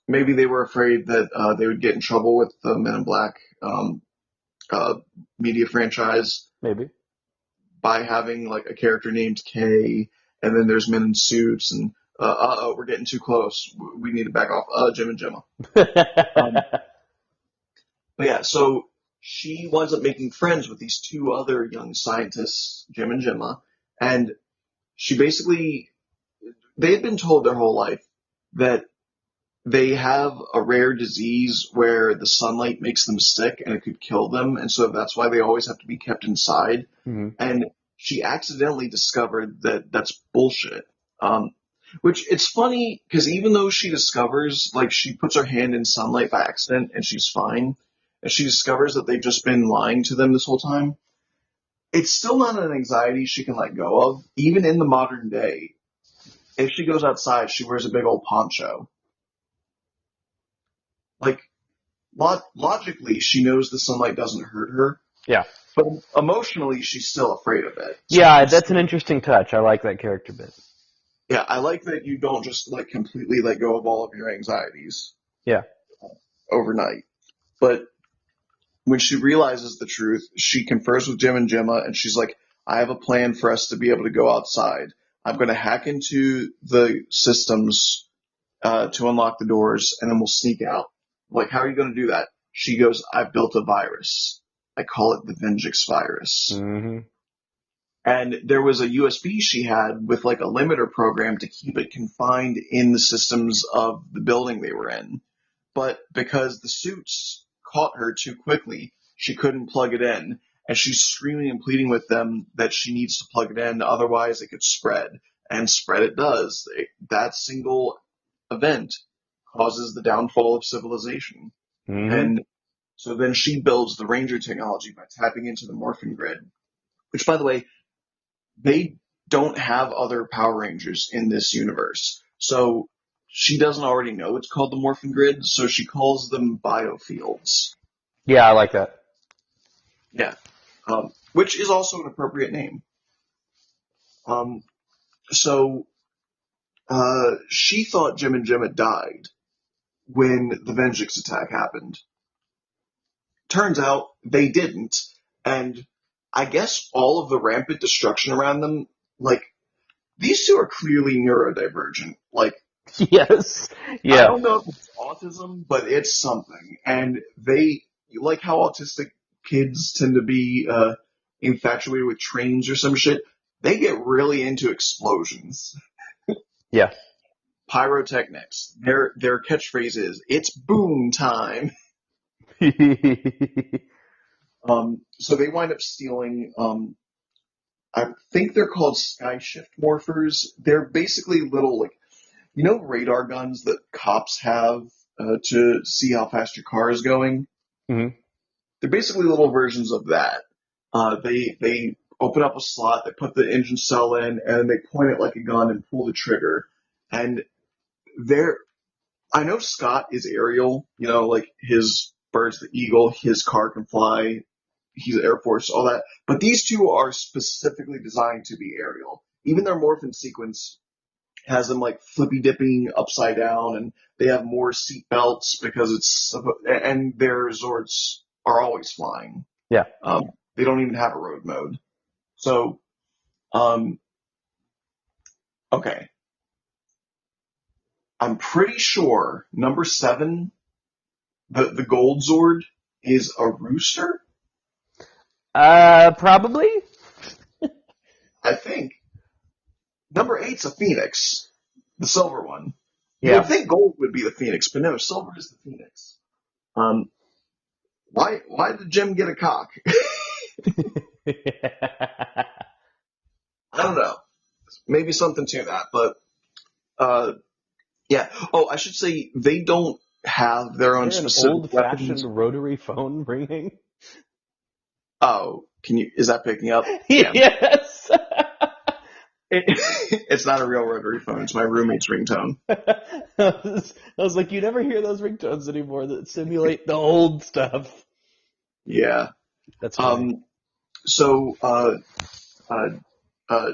Maybe they were afraid that they would get in trouble with the Men in Black media franchise. Maybe. By having like a character named K and then there's men in suits, and we're getting too close. We need to back off. Jim and Gemma. Um, but yeah, so she winds up making friends with these two other young scientists, Jim and Gemma, and she basically they had been told their whole life that they have a rare disease where the sunlight makes them sick and it could kill them, and so that's why they always have to be kept inside. hmm And she accidentally discovered that that's bullshit. Which it's funny because even though she discovers, like, she puts her hand in sunlight by accident and she's fine, and she discovers that they've just been lying to them this whole time, it's still not an anxiety she can let go of. Even in the modern day, if she goes outside, she wears a big old poncho. Like, logically, she knows the sunlight doesn't hurt her, Yeah. but emotionally, she's still afraid of it. So Yeah, that's an interesting touch. I like that character bit. yeah, I like that you don't just like completely let go of all of your anxieties Yeah. overnight. But when she realizes the truth, she confers with Jim and Gemma, and she's like, I have a plan for us to be able to go outside. I'm going to hack into the systems to unlock the doors, and then we'll sneak out. Like, how are you going to do that? She goes, I've built a virus. I call it the Vengeance virus. hmm And there was a USB she had with like a limiter program to keep it confined in the systems of the building they were in. But because the suits caught her too quickly, she couldn't plug it in. And she's screaming and pleading with them that she needs to plug it in, otherwise it could spread. And spread it does. That single event causes the downfall of civilization. hmm And so then she builds the Ranger technology by tapping into the Morphin Grid, which, by the way, they don't have other Power Rangers in this universe. So she doesn't already know it's called the Morphin Grid, so she calls them biofields. Yeah, I like that. Yeah. Which is also an appropriate name. Um, so she thought Jim and Jim had died when the Vengeance attack happened. Turns out they didn't, and I guess all of the rampant destruction around them, like, these two are clearly neurodivergent. Like, Yes. I Yeah. don't know if it's autism, but it's something. And they, like how autistic kids tend to be infatuated with trains or some shit, they get really into explosions. Yeah. Pyrotechnics. Their catchphrase is, it's boom time. So they wind up stealing, I think they're called sky shift morphers. They're basically little, like, you know, radar guns that cops have to see how fast your car is going? hmm They're basically little versions of that. They open up a slot, they put the engine cell in, and they point it like a gun and pull the trigger. And they're, I know Scott is aerial, you know, like his bird's the eagle, his car can fly, he's Air Force, all that. But these two are specifically designed to be aerial. Even their morphin sequence has them like flippy dipping upside down, and they have more seat belts because and their Zords are always flying. Yeah. They don't even have a road mode. So, um, okay. I'm pretty sure number 7, the Gold Zord, is a rooster. Probably. I think. Number 8's a phoenix, the silver one. You would Yeah. think gold would be the phoenix, but no, silver is the phoenix. Um, why did Jim get a cock? I don't know. Maybe something to that, but yeah. Oh, I should say they don't have their own Is there an specific weapons. old-fashioned rotary phone ringing? Oh, can you? Is that picking up? Damn. Yes. It's not a real rotary phone. It's my roommate's ringtone. I was like, you never hear those ringtones anymore that simulate the old stuff. Yeah. That's funny. So, uh, uh,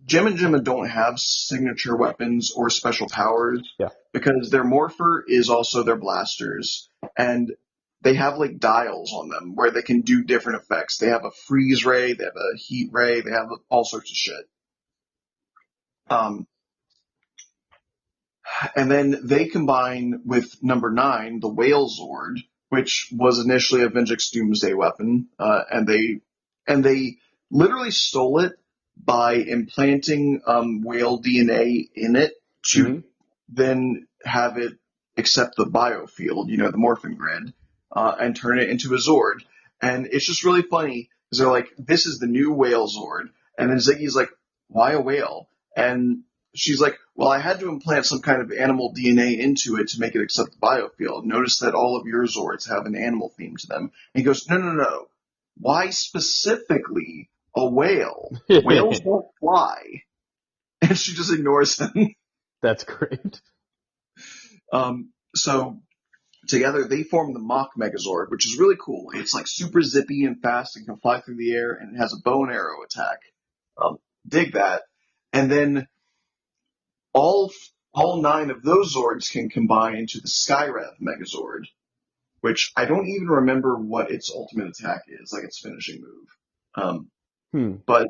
Jim and Gemma don't have signature weapons or special powers Yeah. because their morpher is also their blasters, and they have like dials on them where they can do different effects. They have a freeze ray, they have a heat ray, they have all sorts of shit. Um, and then they combine with number 9, the Whale Zord, which was initially a Venjix Doomsday weapon, and they literally stole it by implanting whale DNA in it to Hmm. then have it accept the biofield, the morphin grid, and turn it into a Zord. And it's just really funny because they're like, "This is the new Whale Zord," and then Ziggy's like, "Why a whale?" And she's like, "Well, I had to implant some kind of animal DNA into it to make it accept the biofield. Notice that all of your Zords have an animal theme to them." And he goes, "No, no, no. Why specifically a whale? Whales don't fly." And she just ignores him. That's great. So together they form the Mach Megazord, which is really cool. It's like super zippy and fast and can fly through the air, and it has a bow and arrow attack. Dig that. And then all all 9 of those Zords can combine into the Skyrev Megazord, which I don't even remember what its ultimate attack is, like its finishing move. Hmm. But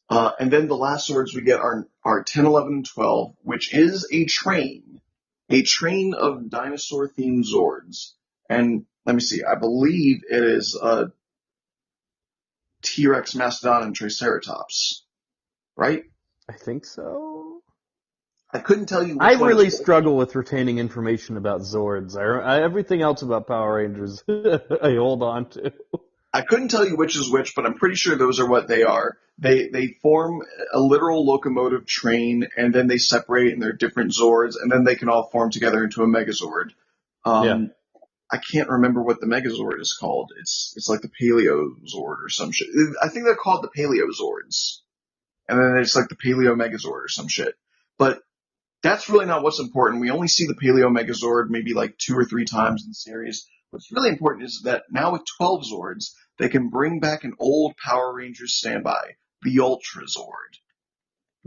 and then the last Zords we get are 10, 11, and 12, which is a train of dinosaur themed Zords. And let me see, I believe it is T-Rex, Mastodon, and Triceratops, right? I think so. I couldn't tell you I which one is really which. struggle with retaining information about Zords. Everything else about Power Rangers, I hold on to. I couldn't tell you which is which, but I'm pretty sure those are what they are. They form a literal locomotive train, and then they separate, and they're different Zords, and then they can all form together into a Megazord. Yeah. Um, I can't remember what the Megazord is called. It's like the Paleo Zord or some shit. I think they're called the Paleo Zords, and then it's like the Paleo Megazord or some shit. But that's really not what's important. We only see the Paleo Megazord maybe like 2 or 3 times in the series. What's really important is that now with 12 Zords, they can bring back an old Power Rangers standby, the Ultra Zord.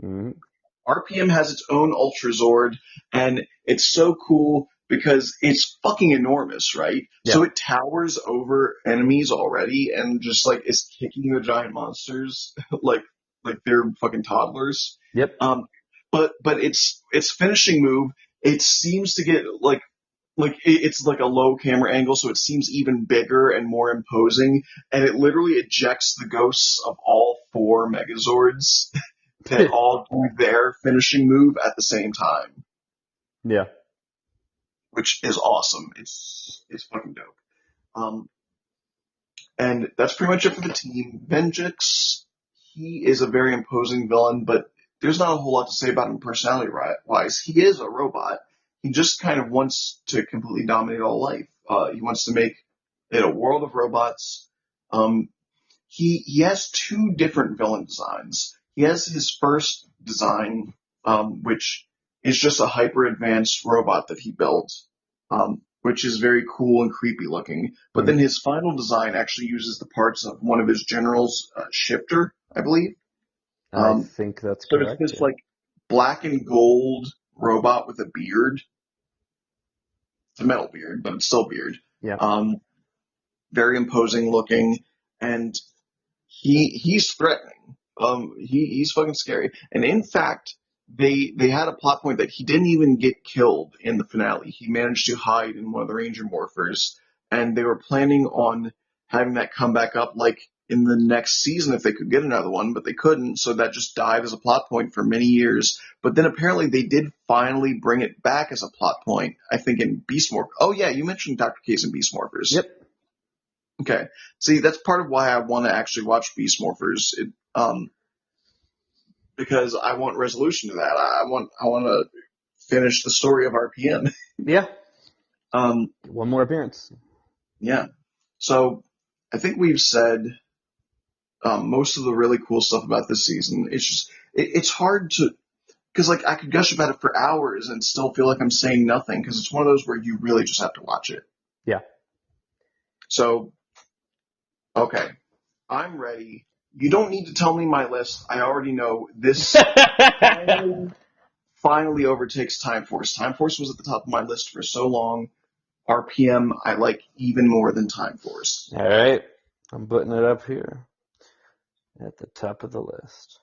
Hmm. RPM has its own Ultra Zord, and it's so cool because it's fucking enormous, right? Yeah. So it towers over enemies already and just like is kicking the giant monsters like they're fucking toddlers. Yep. Um, but its finishing move, it seems to get it's like a low camera angle, so it seems even bigger and more imposing, and it literally ejects the ghosts of all 4 Megazords that all do their finishing move at the same time, Yeah. which is awesome. It's fucking dope. Um, and that's pretty much it for the team. Venjix, he is a very imposing villain, but there's not a whole lot to say about him personality wise. He is a robot. He just kind of wants to completely dominate all life. He wants to make it a world of robots. Um, he has 2 different villain designs. He has his first design, which is just a hyper advanced robot that he built, which is very cool and creepy looking. But then Hmm. his final design actually uses the parts of one of his generals' shifter, I believe. I Um, think that's so it's correct. this Yeah. like black and gold robot with a beard. It's a metal beard, but it's still beard. Yeah. Um, very imposing looking, and he's threatening. He's fucking scary. And in fact, they had a plot point that he didn't even get killed in the finale. He managed to hide in one of the Ranger morphers, and they were planning on having that come back up like in the next season if they could get another one, but they couldn't, so that just died as a plot point for many years. But then apparently they did finally bring it back as a plot point, I think in Beast Morphers. Oh yeah, you mentioned Dr. Case and Beast Morphers. Yep. Okay. See, that's part of why I want to actually watch Beast Morphers. Because I want resolution to that. I want to finish the story of RPM. Yeah. um, One more appearance. yeah. So I think we've said most of the really cool stuff about this season. It's just it's hard to because like I could gush about it for hours and still feel like I'm saying nothing because it's one of those where you really just have to watch it. Yeah. So okay, I'm ready. You don't need to tell me my list. I already know this. Finally overtakes Time Force. Time Force was at the top of my list for so long. RPM I like even more than Time Force. All right. I'm putting it up here at the top of the list.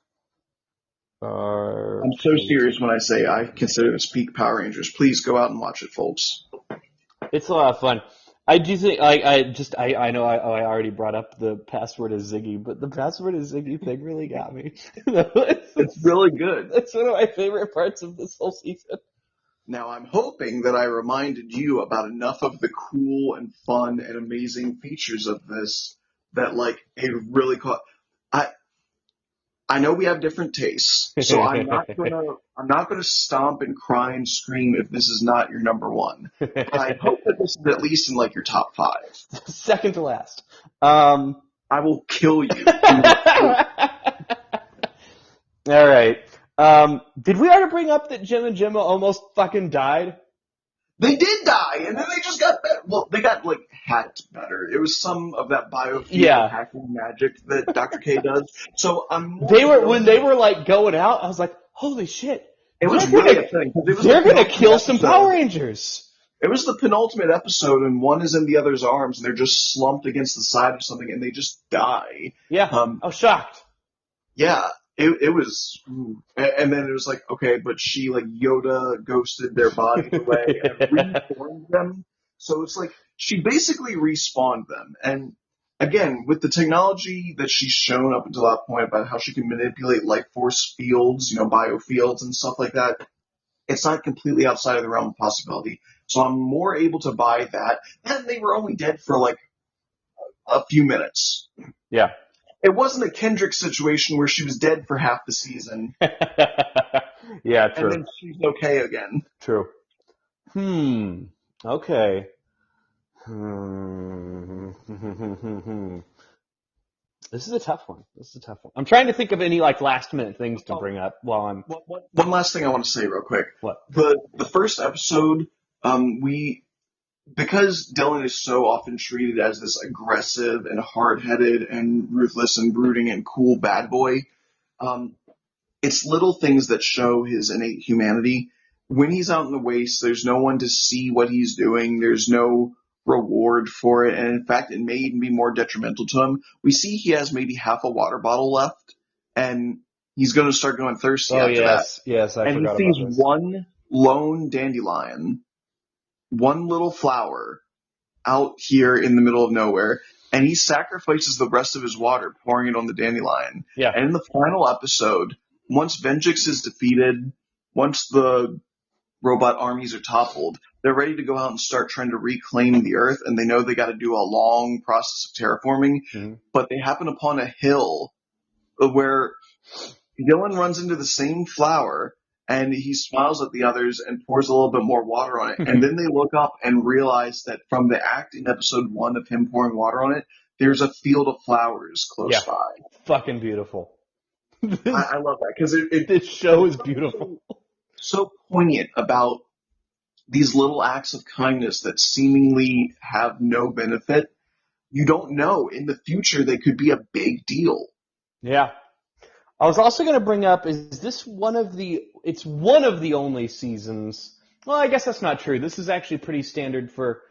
I'm so serious when I say I consider this peak Power Rangers. Please go out and watch it, folks. It's a lot of fun. I do think I know I already brought up the password is Ziggy, but the password is Ziggy thing really got me. It's really good. It's one of my favorite parts of this whole season. Now, I'm hoping that I reminded you about enough of the cool and fun and amazing features of this that, like, it really caught. I I know we have different tastes, so I'm not gonna stomp and cry and scream if this is not your number one. But I hope that this is at least in like your top five. Second to last. Um, I will kill you. all right. Did we already bring up that Jim and Gemma almost fucking died? They did die, and then they just got better. Well, they got, like, hacked better. It was some of that biofuel hacking magic that Dr. K does. So when they were, like, going out, I was like, holy shit. It was really upsetting. They're gonna kill some Power Rangers. It was the penultimate episode, and one is in the other's arms, and they're just slumped against the side of something, and they just die. Yeah, I was shocked. Yeah. It was, and then it was like, okay, but she, like, Yoda ghosted their bodies away and reformed them. So it's like, she basically respawned them. And again, with the technology that she's shown up until that point about how she can manipulate life force fields, biofields and stuff like that, it's not completely outside of the realm of possibility. So I'm more able to buy that. And they were only dead for, like, a few minutes. Yeah. It wasn't a Kendrick situation where she was dead for half the season. Yeah, true. And then she's okay again. True. Okay. This is a tough one. I'm trying to think of any like last minute things to bring up while I'm. One last thing I want to say real quick. What? The first episode, because Dylan is so often treated as this aggressive and hard-headed and ruthless and brooding and cool bad boy, it's little things that show his innate humanity. When he's out in the waste, there's no one to see what he's doing. There's no reward for it. And in fact, it may even be more detrimental to him. We see he has maybe half a water bottle left, and he's going to start going thirsty after that. Yes, I forgot about this. And he sees one lone dandelion, one little flower out here in the middle of nowhere, and he sacrifices the rest of his water, pouring it on the dandelion. Yeah. And in the final episode, once Venjix is defeated, once the robot armies are toppled, they're ready to go out and start trying to reclaim the Earth, and they know they got to do a long process of terraforming, but they happen upon a hill where Dylan runs into the same flower, and he smiles at the others and pours a little bit more water on it. And then they look up and realize that from the act in episode 1 of him pouring water on it, there's a field of flowers close by. Fucking beautiful. I love that because this show is beautiful. So poignant about these little acts of kindness that seemingly have no benefit. You don't know. In the future, they could be a big deal. Yeah. I was also going to bring up, is this it's one of the only seasons, well, I guess that's not true. This is actually pretty standard for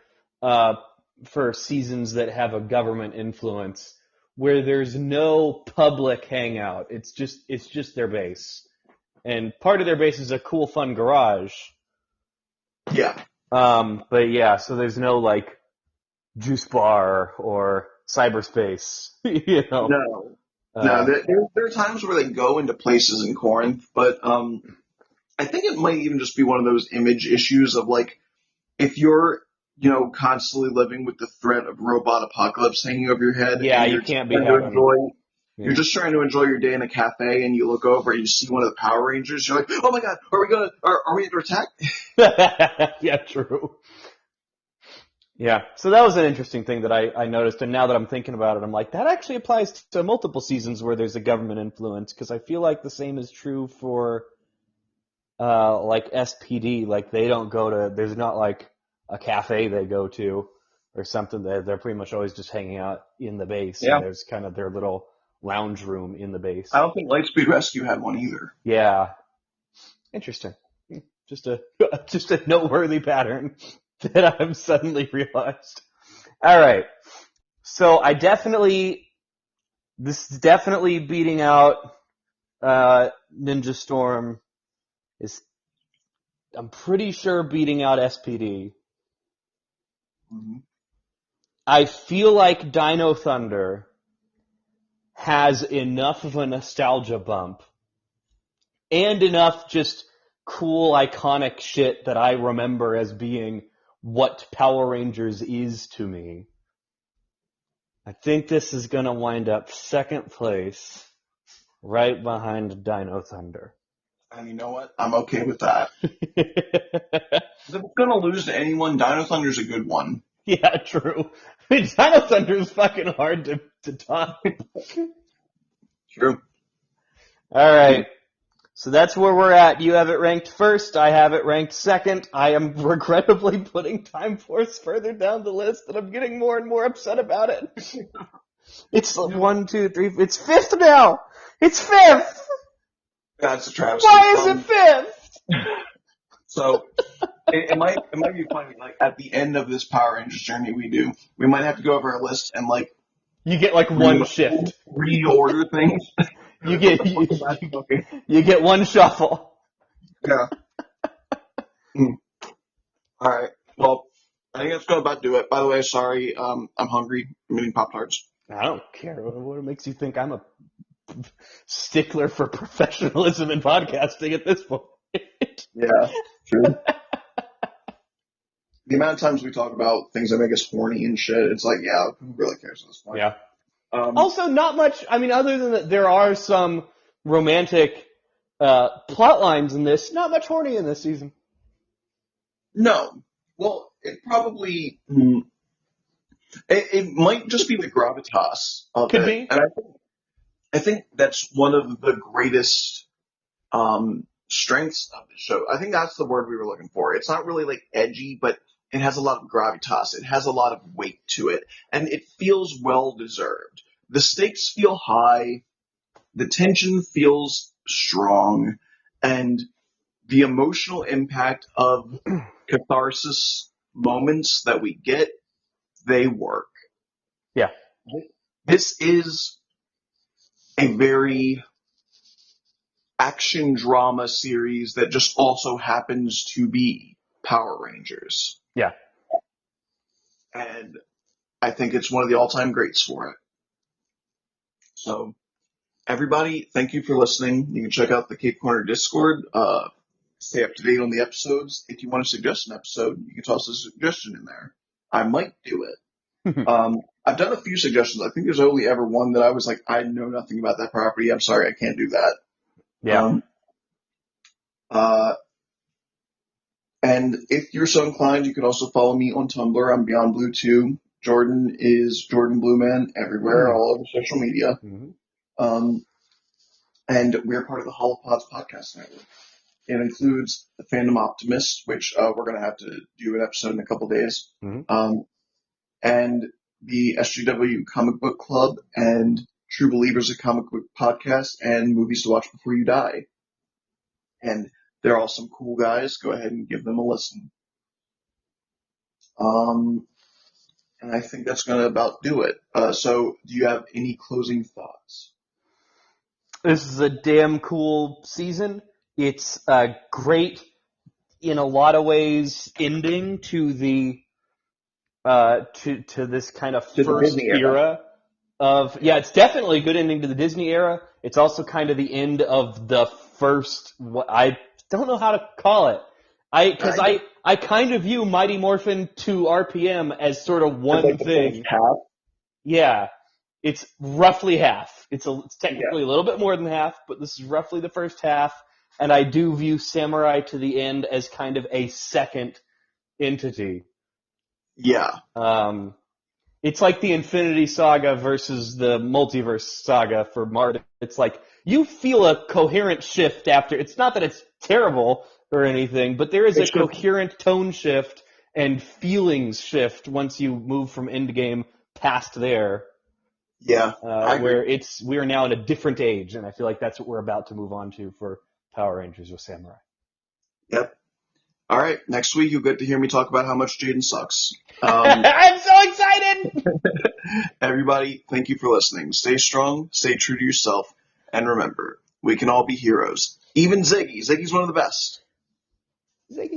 seasons that have a government influence, where there's no public hangout. It's just their base. And part of their base is a cool, fun garage. Yeah. But yeah, so there's no, like, juice bar or cyberspace, No. There are times where they go into places in Corinth, but I think it might even just be one of those image issues of, like, if you're, constantly living with the threat of robot apocalypse hanging over your head. Yeah, you can't be having... You're just trying to enjoy your day in a cafe, and you look over and you see one of the Power Rangers. You're like, "Oh my God, are we under attack?" Yeah, true. Yeah, so that was an interesting thing that I noticed, and now that I'm thinking about it, I'm like, that actually applies to multiple seasons where there's a government influence, because I feel like the same is true for, like SPD. Like, they don't go to, there's not like a cafe they go to or something. They're pretty much always just hanging out in the base. Yeah. And there's kind of their little lounge room in the base. I don't think Lightspeed Rescue had one either. Yeah. Interesting. Just a noteworthy pattern that I've suddenly realized. All right. So this is definitely beating out Ninja Storm is, I'm pretty sure, beating out SPD. Mhm. I feel like Dino Thunder has enough of a nostalgia bump and enough just cool, iconic shit that I remember as being what Power Rangers is to me. I think this is going to wind up second place, right behind Dino Thunder. And you know what? I'm okay with that. If it's going to lose to anyone, Dino Thunder's a good one. Yeah, true. I mean, Dino Thunder is fucking hard to top. True. All right. So that's where we're at. You have it ranked first. I have it ranked second. I am regrettably putting Time Force further down the list, and I'm getting more and more upset about it. It's 1, 2, 3. It's fifth now. It's fifth. That's a travesty. Why is it fifth? So it might be funny. Like at the end of this Power Rangers journey we do, we might have to go over our list and like You get like one shift. reorder things. You get you get one shuffle. Yeah. All right. Well, I think that's going to about do it. By the way, sorry, I'm hungry. I'm eating Pop-Tarts. I don't care. What makes you think I'm a stickler for professionalism in podcasting at this point? Yeah, true. The amount of times we talk about things that make us horny and shit, it's like, yeah, who really cares at this point? Yeah. Also, not much. I mean, other than that, there are some romantic plot lines in this. Not much horny in this season. No. Well, it probably it might just be the gravitas of Could it. be. And I think that's one of the greatest strengths of the show. I think that's the word we were looking for. It's not really like edgy, but it has a lot of gravitas. It has a lot of weight to it, and it feels well deserved. The stakes feel high, the tension feels strong, and the emotional impact of catharsis moments that we get, they work. Yeah. This is a very action drama series that just also happens to be Power Rangers. Yeah. And I think it's one of the all-time greats for it. So, everybody, thank you for listening. You can check out the Cape Corner Discord. Stay up to date on the episodes. If you want to suggest an episode, you can toss a suggestion in there. I might do it. I've done a few suggestions. I think there's only ever one that I was like, I know nothing about that property. I'm sorry, I can't do that. Yeah. And if you're so inclined, you can also follow me on Tumblr. I'm Beyond Blue 2. Jordan is Jordan Blueman everywhere, all over social media. Mm-hmm. And we're part of the Holopods podcast network. It includes the Fandom Optimist, which we're going to have to do an episode in a couple days, Mm-hmm. and the SGW Comic Book Club and True Believers, a comic book podcast, and Movies to Watch Before You Die. And they're all some cool guys. Go ahead and give them a listen. And I think that's going to about do it. So do you have any closing thoughts? This is a damn cool season. It's a great, in a lot of ways, ending to the to this kind of To the first Disney era. era of it's definitely a good ending to the Disney era. It's also kind of the end of the first. I don't know how to call it. Because I kind of view Mighty Morphin to RPM as sort of one like the thing. first half. Yeah, it's roughly half. It's technically a little bit more than half, but this is roughly the first half. And I do view Samurai to the End as kind of a second entity. Yeah. It's like the Infinity Saga versus the Multiverse Saga for Martin. It's like you feel a coherent shift after. It's not that it's terrible or anything, but there is a coherent tone shift and feelings shift once you move from Endgame past there. Yeah. Where we are now in a different age, and I feel like that's what we're about to move on to for Power Rangers with Samurai. Yep. All right. Next week, you'll get to hear me talk about how much Jaden sucks. I'm so excited! Everybody, thank you for listening. Stay strong, stay true to yourself, and remember, We can all be heroes. Even Ziggy. Ziggy's one of the best. Ziggy.